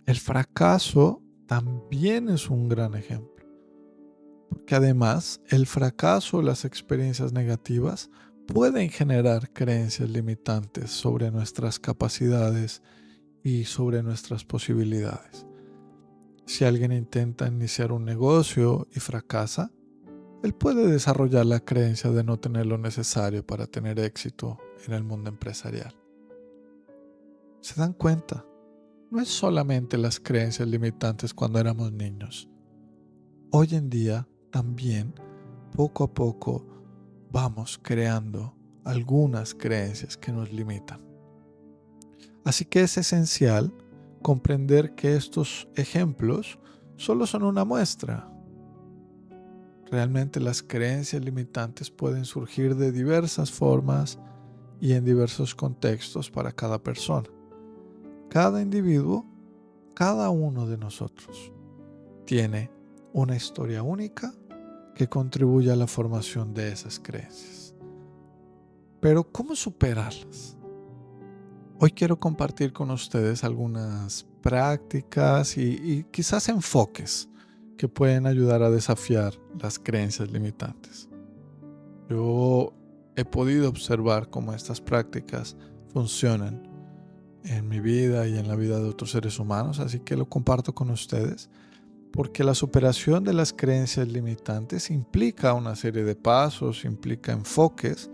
El fracaso también es un gran ejemplo, porque además el fracaso o las experiencias negativas pueden generar creencias limitantes sobre nuestras capacidades y sobre nuestras posibilidades. Si alguien intenta iniciar un negocio y fracasa, él puede desarrollar la creencia de no tener lo necesario para tener éxito en el mundo empresarial. ¿Se dan cuenta? No es solamente las creencias limitantes cuando éramos niños. Hoy en día también, poco a poco, vamos creando algunas creencias que nos limitan. Así que es esencial comprender que estos ejemplos solo son una muestra. Realmente las creencias limitantes pueden surgir de diversas formas y en diversos contextos para cada persona. Cada individuo, cada uno de nosotros, tiene una historia única que contribuye a la formación de esas creencias. Pero ¿cómo superarlas? Hoy quiero compartir con ustedes algunas prácticas y quizás enfoques que pueden ayudar a desafiar las creencias limitantes. Yo he podido observar cómo estas prácticas funcionan en mi vida y en la vida de otros seres humanos, así que lo comparto con ustedes, porque la superación de las creencias limitantes implica una serie de pasos, implica enfoques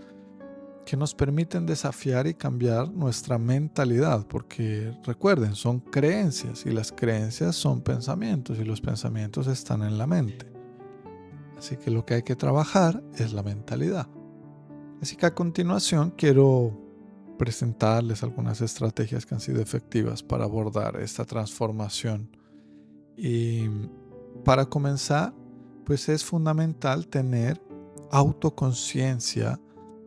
que nos permiten desafiar y cambiar nuestra mentalidad, porque recuerden, son creencias y las creencias son pensamientos y los pensamientos están en la mente. Así que lo que hay que trabajar es la mentalidad. Así que a continuación quiero presentarles algunas estrategias que han sido efectivas para abordar esta transformación. Y para comenzar, pues es fundamental tener autoconciencia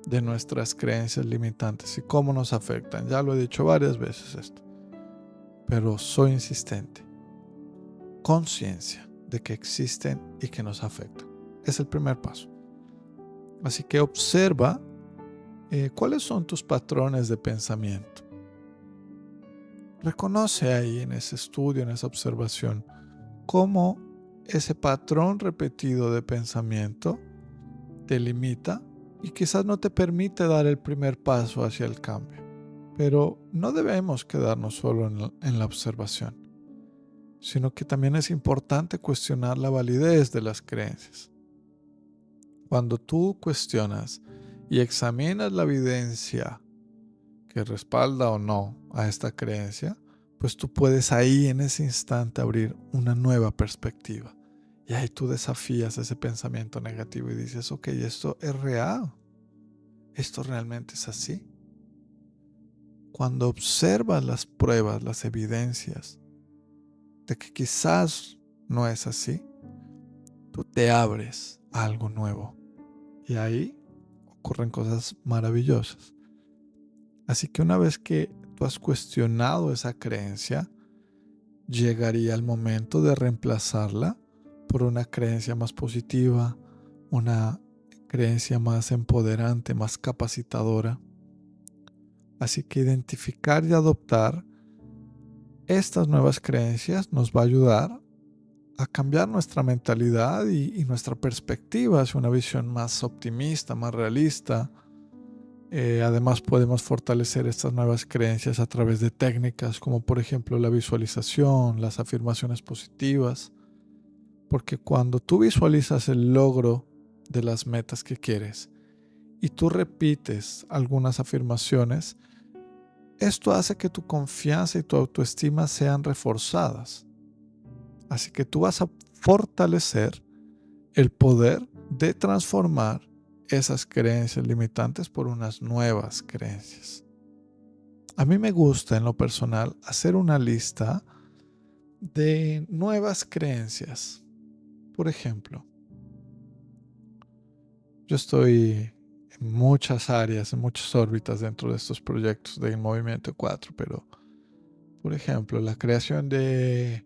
de nuestras creencias limitantes y cómo nos afectan. Ya lo he dicho varias veces esto, pero soy insistente. Conciencia de que existen y que nos afectan. Es el primer paso. Así que observa cuáles son tus patrones de pensamiento. Reconoce ahí en ese estudio, en esa observación, cómo ese patrón repetido de pensamiento te limita y quizás no te permite dar el primer paso hacia el cambio. Pero no debemos quedarnos solo en la observación, sino que también es importante cuestionar la validez de las creencias. Cuando tú cuestionas y examinas la evidencia que respalda o no a esta creencia, pues tú puedes ahí en ese instante abrir una nueva perspectiva. Y ahí tú desafías ese pensamiento negativo y dices, ok, esto es real, esto realmente es así. Cuando observas las pruebas, las evidencias de que quizás no es así, tú te abres a algo nuevo. Y ahí ocurren cosas maravillosas. Así que una vez que tú has cuestionado esa creencia, llegaría el momento de reemplazarla por una creencia más positiva, una creencia más empoderante, más capacitadora. Así que identificar y adoptar estas nuevas creencias nos va a ayudar a cambiar nuestra mentalidad y nuestra perspectiva hacia una visión más optimista, más realista. Además podemos fortalecer estas nuevas creencias a través de técnicas como por ejemplo la visualización, las afirmaciones positivas, porque cuando tú visualizas el logro de las metas que quieres y tú repites algunas afirmaciones, esto hace que tu confianza y tu autoestima sean reforzadas. Así que tú vas a fortalecer el poder de transformar esas creencias limitantes por unas nuevas creencias. A mí me gusta en lo personal hacer una lista de nuevas creencias. Por ejemplo, yo estoy en muchas áreas, en muchas órbitas dentro de estos proyectos de Movimiento 4, pero por ejemplo, la creación de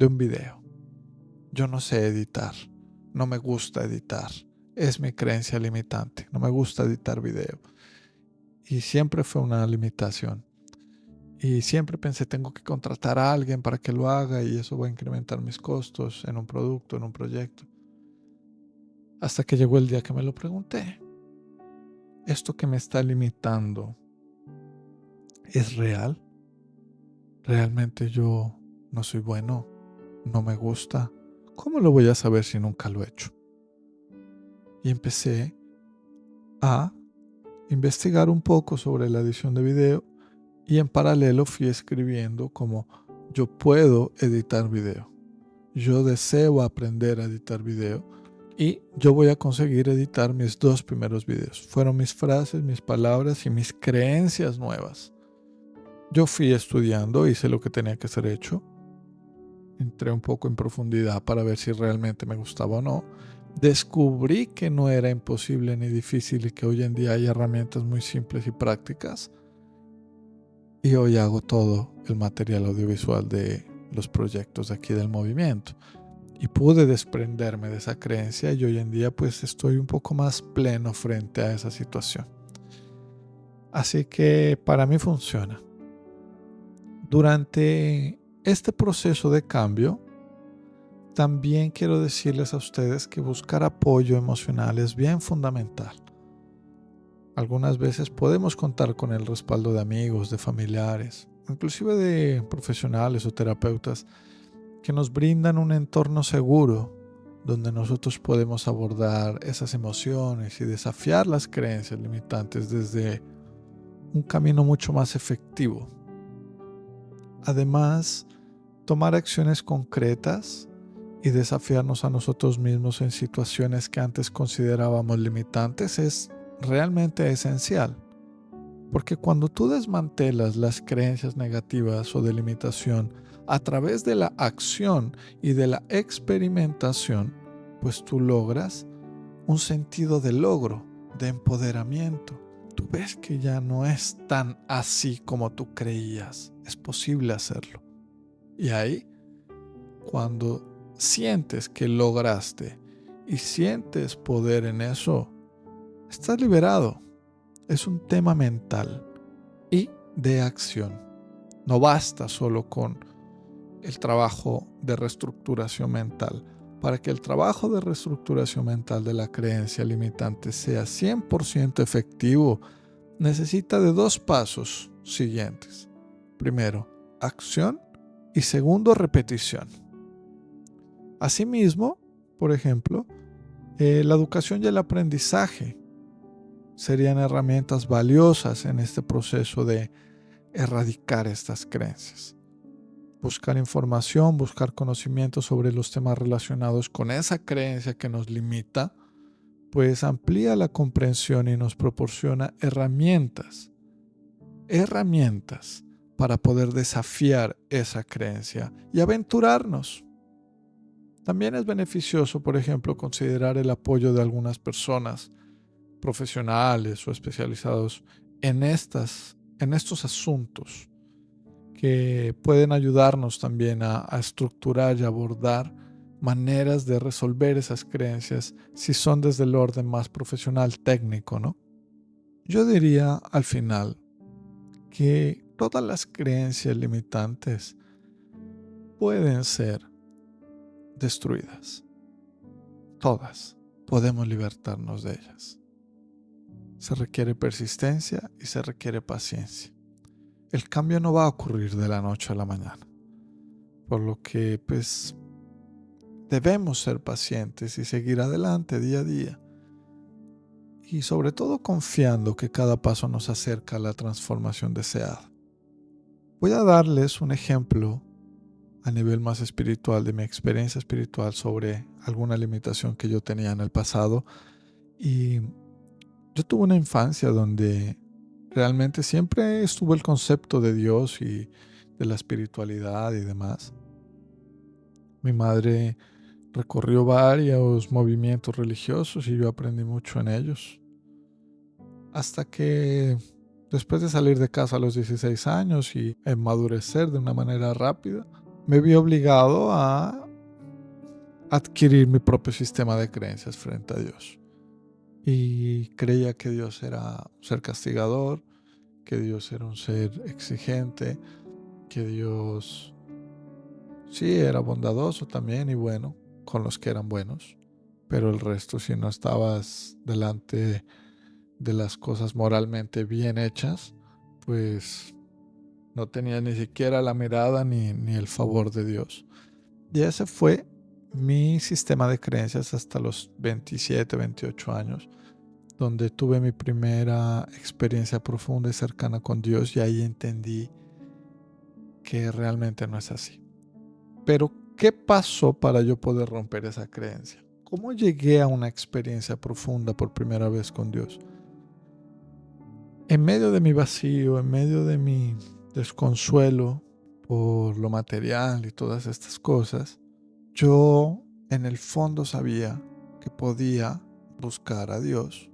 un video. Yo no sé editar, no me gusta editar, es mi creencia limitante, no me gusta editar video. Y siempre fue una limitación. Y siempre pensé, tengo que contratar a alguien para que lo haga y eso va a incrementar mis costos en un producto, en un proyecto. Hasta que llegó el día que me lo pregunté. ¿Esto que me está limitando es real? ¿Realmente yo no soy bueno? ¿No me gusta? ¿Cómo lo voy a saber si nunca lo he hecho? Y empecé a investigar un poco sobre la edición de video y en paralelo fui escribiendo como yo puedo editar video. Yo deseo aprender a editar video y yo voy a conseguir editar mis 2 primeros videos. Fueron mis frases, mis palabras y mis creencias nuevas. Yo fui estudiando, hice lo que tenía que ser hecho. Entré un poco en profundidad para ver si realmente me gustaba o no. Descubrí que no era imposible ni difícil y que hoy en día hay herramientas muy simples y prácticas. Y hoy hago todo el material audiovisual de los proyectos de aquí del movimiento. Y pude desprenderme de esa creencia y hoy en día pues estoy un poco más pleno frente a esa situación. Así que para mí funciona. Durante este proceso de cambio, también quiero decirles a ustedes que buscar apoyo emocional es bien fundamental. Algunas veces podemos contar con el respaldo de amigos, de familiares, inclusive de profesionales o terapeutas que nos brindan un entorno seguro donde nosotros podemos abordar esas emociones y desafiar las creencias limitantes desde un camino mucho más efectivo. Además, tomar acciones concretas y desafiarnos a nosotros mismos en situaciones que antes considerábamos limitantes es realmente esencial. Porque cuando tú desmantelas las creencias negativas o de limitación a través de la acción y de la experimentación, pues tú logras un sentido de logro, de empoderamiento. Tú ves que ya no es tan así como tú creías. Es posible hacerlo. Y ahí, cuando sientes que lograste y sientes poder en eso, estás liberado. Es un tema mental y de acción. No basta solo con el trabajo de reestructuración mental, para que el trabajo de reestructuración mental de la creencia limitante sea 100% efectivo, necesita de 2 pasos siguientes. Primero, acción y segundo, repetición. Asimismo, por ejemplo, la educación y el aprendizaje serían herramientas valiosas en este proceso de erradicar estas creencias. Buscar información, buscar conocimiento sobre los temas relacionados con esa creencia que nos limita, pues amplía la comprensión y nos proporciona herramientas para poder desafiar esa creencia y aventurarnos. También es beneficioso, por ejemplo, considerar el apoyo de algunas personas profesionales o especializados en estos asuntos que pueden ayudarnos también a estructurar y abordar maneras de resolver esas creencias si son desde el orden más profesional técnico, ¿no? Yo diría al final que todas las creencias limitantes pueden ser destruidas. Todas podemos libertarnos de ellas. Se requiere persistencia y se requiere paciencia. El cambio no va a ocurrir de la noche a la mañana, por lo que pues debemos ser pacientes y seguir adelante día a día, y sobre todo confiando que cada paso nos acerca a la transformación deseada. Voy a darles un ejemplo a nivel más espiritual de mi experiencia espiritual sobre alguna limitación que yo tenía en el pasado. Y yo tuve una infancia donde realmente siempre estuvo el concepto de Dios y de la espiritualidad y demás. Mi madre recorrió varios movimientos religiosos y yo aprendí mucho en ellos. Hasta que después de salir de casa a los 16 años y enmadurecer de una manera rápida, me vi obligado a adquirir mi propio sistema de creencias frente a Dios. Y creía que Dios era un ser castigador, que Dios era un ser exigente, que Dios sí era bondadoso también y bueno con los que eran buenos, pero el resto, si no estabas delante de las cosas moralmente bien hechas, pues no tenías ni siquiera la mirada ni el favor de Dios. Y ese fue mi sistema de creencias hasta los 27, 28 años, donde tuve mi primera experiencia profunda y cercana con Dios, y ahí entendí que realmente no es así. Pero, ¿qué pasó para yo poder romper esa creencia? ¿Cómo llegué a una experiencia profunda por primera vez con Dios? En medio de mi vacío, en medio de mi desconsuelo por lo material y todas estas cosas, yo en el fondo sabía que podía buscar a Dios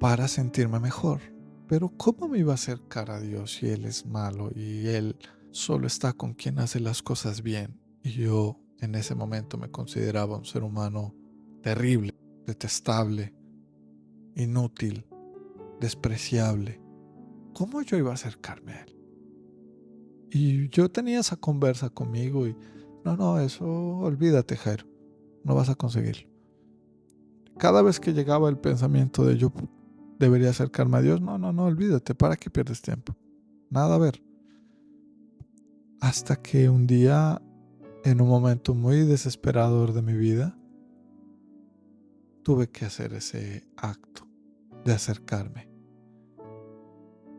para sentirme mejor. Pero ¿cómo me iba a acercar a Dios si Él es malo y Él solo está con quien hace las cosas bien? Y yo en ese momento me consideraba un ser humano terrible, detestable, inútil, despreciable. ¿Cómo yo iba a acercarme a Él? Y yo tenía esa conversa conmigo y no, eso olvídate, Jairo, no vas a conseguirlo. Cada vez que llegaba el pensamiento de yo debería acercarme a Dios, no, olvídate, ¿para qué pierdes tiempo? Nada a ver. Hasta que un día, en un momento muy desesperador de mi vida, tuve que hacer ese acto de acercarme.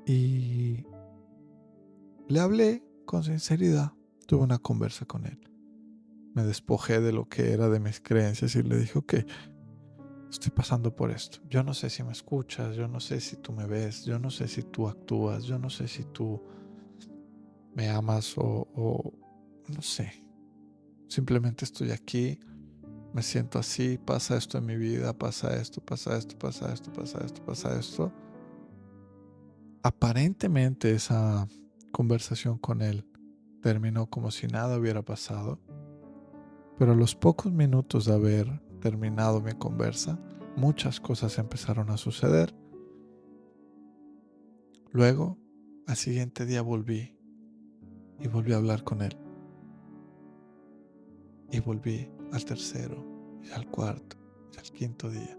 Y le hablé con sinceridad, tuve una conversa con Él. Me despojé de lo que era de mis creencias y le dije, ok, estoy pasando por esto. Yo no sé si me escuchas, yo no sé si tú me ves, yo no sé si tú actúas, yo no sé si tú me amas o no sé. Simplemente estoy aquí, me siento así, pasa esto en mi vida, pasa esto, pasa esto, pasa esto, pasa esto, pasa esto. Aparentemente esa conversación con Él terminó como si nada hubiera pasado. Pero a los pocos minutos de haber terminado mi conversa, muchas cosas empezaron a suceder. Luego, al siguiente día volví y volví a hablar con Él. Y volví al tercero y al cuarto, y al quinto día.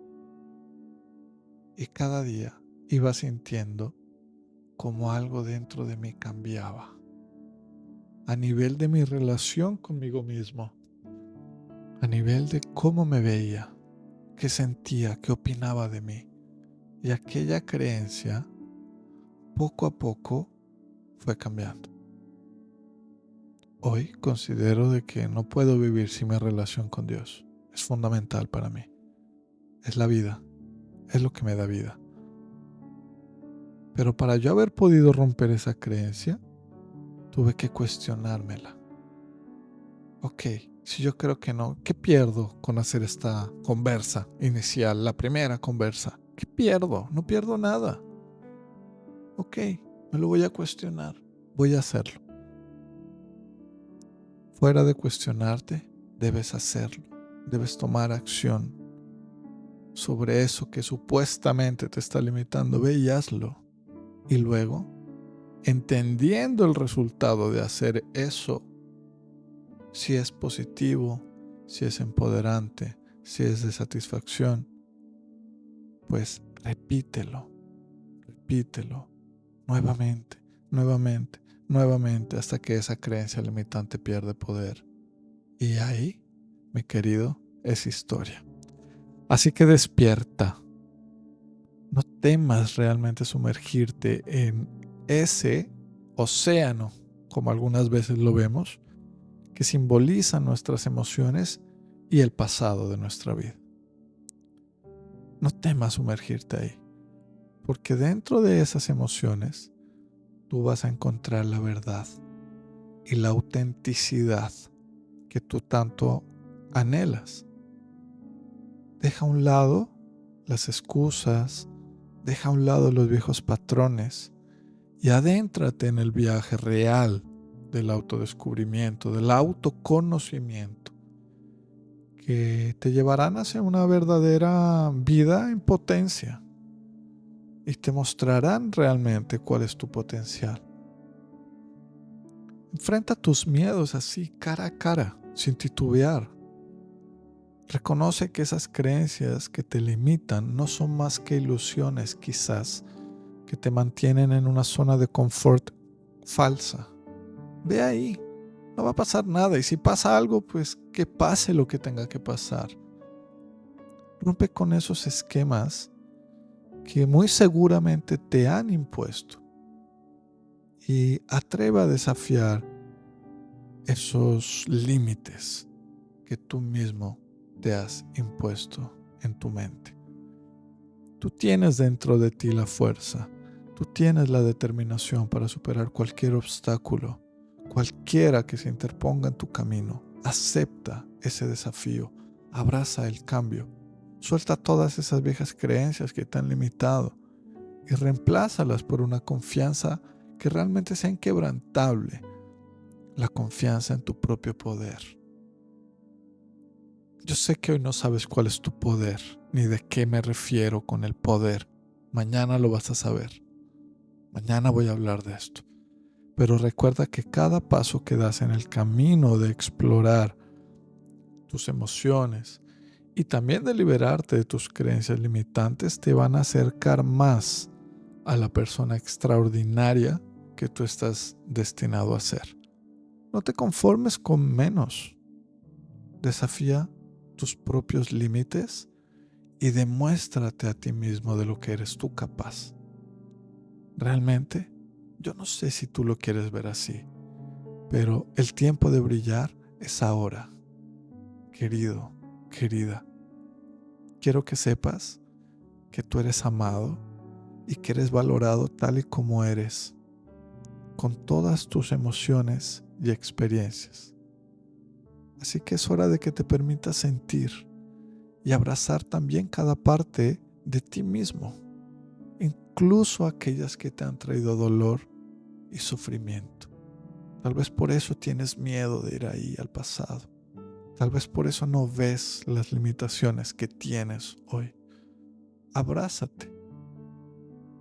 Y cada día iba sintiendo como algo dentro de mí cambiaba. A nivel de mi relación conmigo mismo, a nivel de cómo me veía, qué sentía, qué opinaba de mí. Y aquella creencia, poco a poco, fue cambiando. Hoy considero de que no puedo vivir sin mi relación con Dios. Es fundamental para mí. Es la vida. Es lo que me da vida. Pero para yo haber podido romper esa creencia, tuve que cuestionármela. Ok, si yo creo que no, ¿qué pierdo con hacer esta conversa inicial, la primera conversa? ¿Qué pierdo? No pierdo nada. Ok, me lo voy a cuestionar. Voy a hacerlo. Fuera de cuestionarte, debes hacerlo. Debes tomar acción sobre eso que supuestamente te está limitando. Ve y hazlo. Y luego, entendiendo el resultado de hacer eso, si es positivo, si es empoderante, si es de satisfacción, pues repítelo, nuevamente, nuevamente, nuevamente, hasta que esa creencia limitante pierde poder. Y ahí, mi querido, es historia. Así que despierta. No temas realmente sumergirte en ese océano, como algunas veces lo vemos, que simboliza nuestras emociones y el pasado de nuestra vida. No temas sumergirte ahí, porque dentro de esas emociones tú vas a encontrar la verdad y la autenticidad que tú tanto anhelas. Deja a un lado las excusas, deja a un lado los viejos patrones y adéntrate en el viaje real del autodescubrimiento, del autoconocimiento, que te llevarán hacia una verdadera vida en potencia y te mostrarán realmente cuál es tu potencial. Enfrenta tus miedos así, cara a cara, sin titubear. Reconoce que esas creencias que te limitan no son más que ilusiones, quizás, que te mantienen en una zona de confort falsa. Ve ahí, no va a pasar nada, y si pasa algo, pues que pase lo que tenga que pasar. Rompe con esos esquemas que muy seguramente te han impuesto y atreve a desafiar esos límites que tú mismo te has impuesto en tu mente. Tú tienes dentro de ti la fuerza, tú tienes la determinación para superar cualquier obstáculo, cualquiera que se interponga en tu camino. Acepta ese desafío, abraza el cambio, suelta todas esas viejas creencias que te han limitado y reemplázalas por una confianza que realmente sea inquebrantable, la confianza en tu propio poder. Yo sé que hoy no sabes cuál es tu poder, ni de qué me refiero con el poder. Mañana lo vas a saber. Mañana voy a hablar de esto. Pero recuerda que cada paso que das en el camino de explorar tus emociones y también de liberarte de tus creencias limitantes te van a acercar más a la persona extraordinaria que tú estás destinado a ser. No te conformes con menos. Desafía tus propios límites y demuéstrate a ti mismo de lo que eres tú capaz. Realmente, yo no sé si tú lo quieres ver así, pero el tiempo de brillar es ahora. Querido, querida, quiero que sepas que tú eres amado y que eres valorado tal y como eres, con todas tus emociones y experiencias. Así que es hora de que te permitas sentir y abrazar también cada parte de ti mismo, incluso aquellas que te han traído dolor y sufrimiento. Tal vez por eso tienes miedo de ir ahí al pasado. Tal vez por eso no ves las limitaciones que tienes hoy. Abrázate,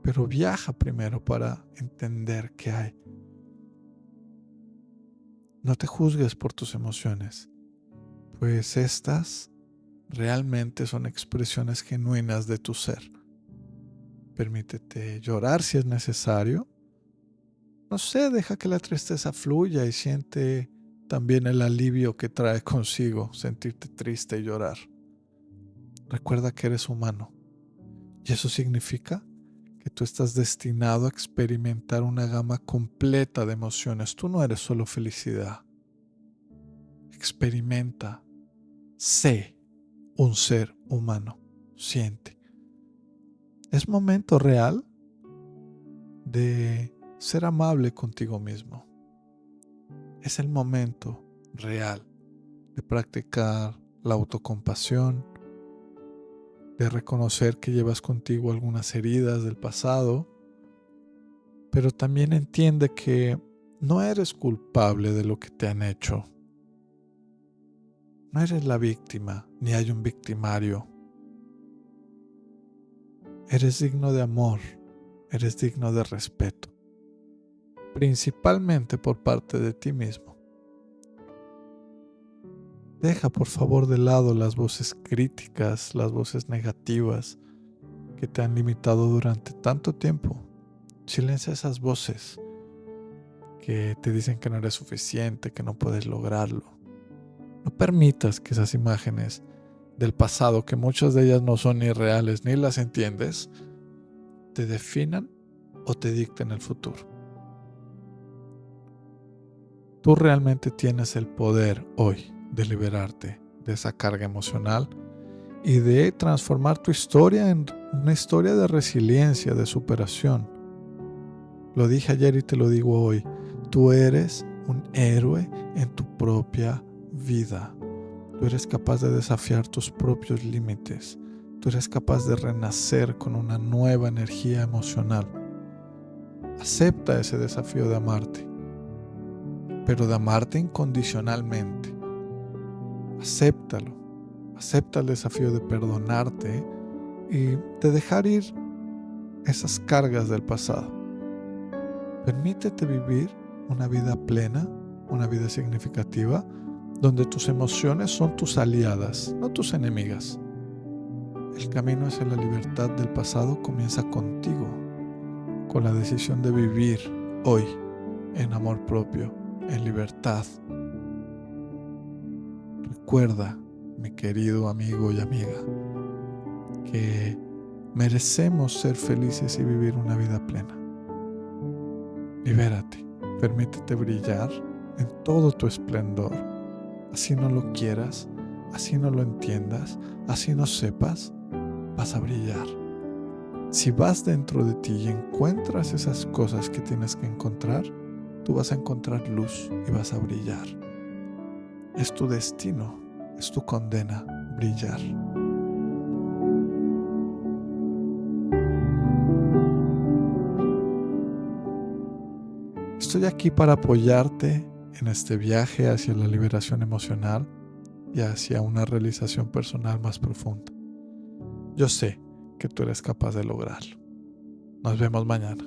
pero viaja primero para entender qué hay. No te juzgues por tus emociones, pues estas realmente son expresiones genuinas de tu ser. Permítete llorar si es necesario. No sé, deja que la tristeza fluya y siente también el alivio que trae consigo sentirte triste y llorar. Recuerda que eres humano y eso significa que tú estás destinado a experimentar una gama completa de emociones. Tú no eres solo felicidad. Experimenta, sé un ser humano, siente. Es momento real de ser amable contigo mismo. Es el momento real de practicar la autocompasión, de reconocer que llevas contigo algunas heridas del pasado, pero también entiende que no eres culpable de lo que te han hecho. No eres la víctima, ni hay un victimario. Eres digno de amor, eres digno de respeto, principalmente por parte de ti mismo. Deja por favor de lado las voces críticas, las voces negativas que te han limitado durante tanto tiempo. Silencia esas voces que te dicen que no eres suficiente, que no puedes lograrlo. No permitas que esas imágenes del pasado, que muchas de ellas no son ni reales ni las entiendes, te definan o te dicten el futuro. Tú realmente tienes el poder hoy de liberarte de esa carga emocional y de transformar tu historia en una historia de resiliencia, de superación. Lo dije ayer y te lo digo hoy. Tú eres un héroe en tu propia vida. Tú eres capaz de desafiar tus propios límites. Tú eres capaz de renacer con una nueva energía emocional. Acepta ese desafío de amarte, pero de amarte incondicionalmente. Acéptalo. Acepta el desafío de perdonarte y de dejar ir esas cargas del pasado. Permítete vivir una vida plena, una vida significativa, donde tus emociones son tus aliadas, no tus enemigas. El camino hacia la libertad del pasado comienza contigo, con la decisión de vivir hoy en amor propio, en libertad. Recuerda, mi querido amigo y amiga, que merecemos ser felices y vivir una vida plena. Libérate, permítete brillar en todo tu esplendor. Así no lo quieras, así no lo entiendas, así no sepas, vas a brillar. Si vas dentro de ti y encuentras esas cosas que tienes que encontrar, tú vas a encontrar luz y vas a brillar. Es tu destino, es tu condena, brillar. Estoy aquí para apoyarte en este viaje hacia la liberación emocional y hacia una realización personal más profunda. Yo sé que tú eres capaz de lograrlo. Nos vemos mañana.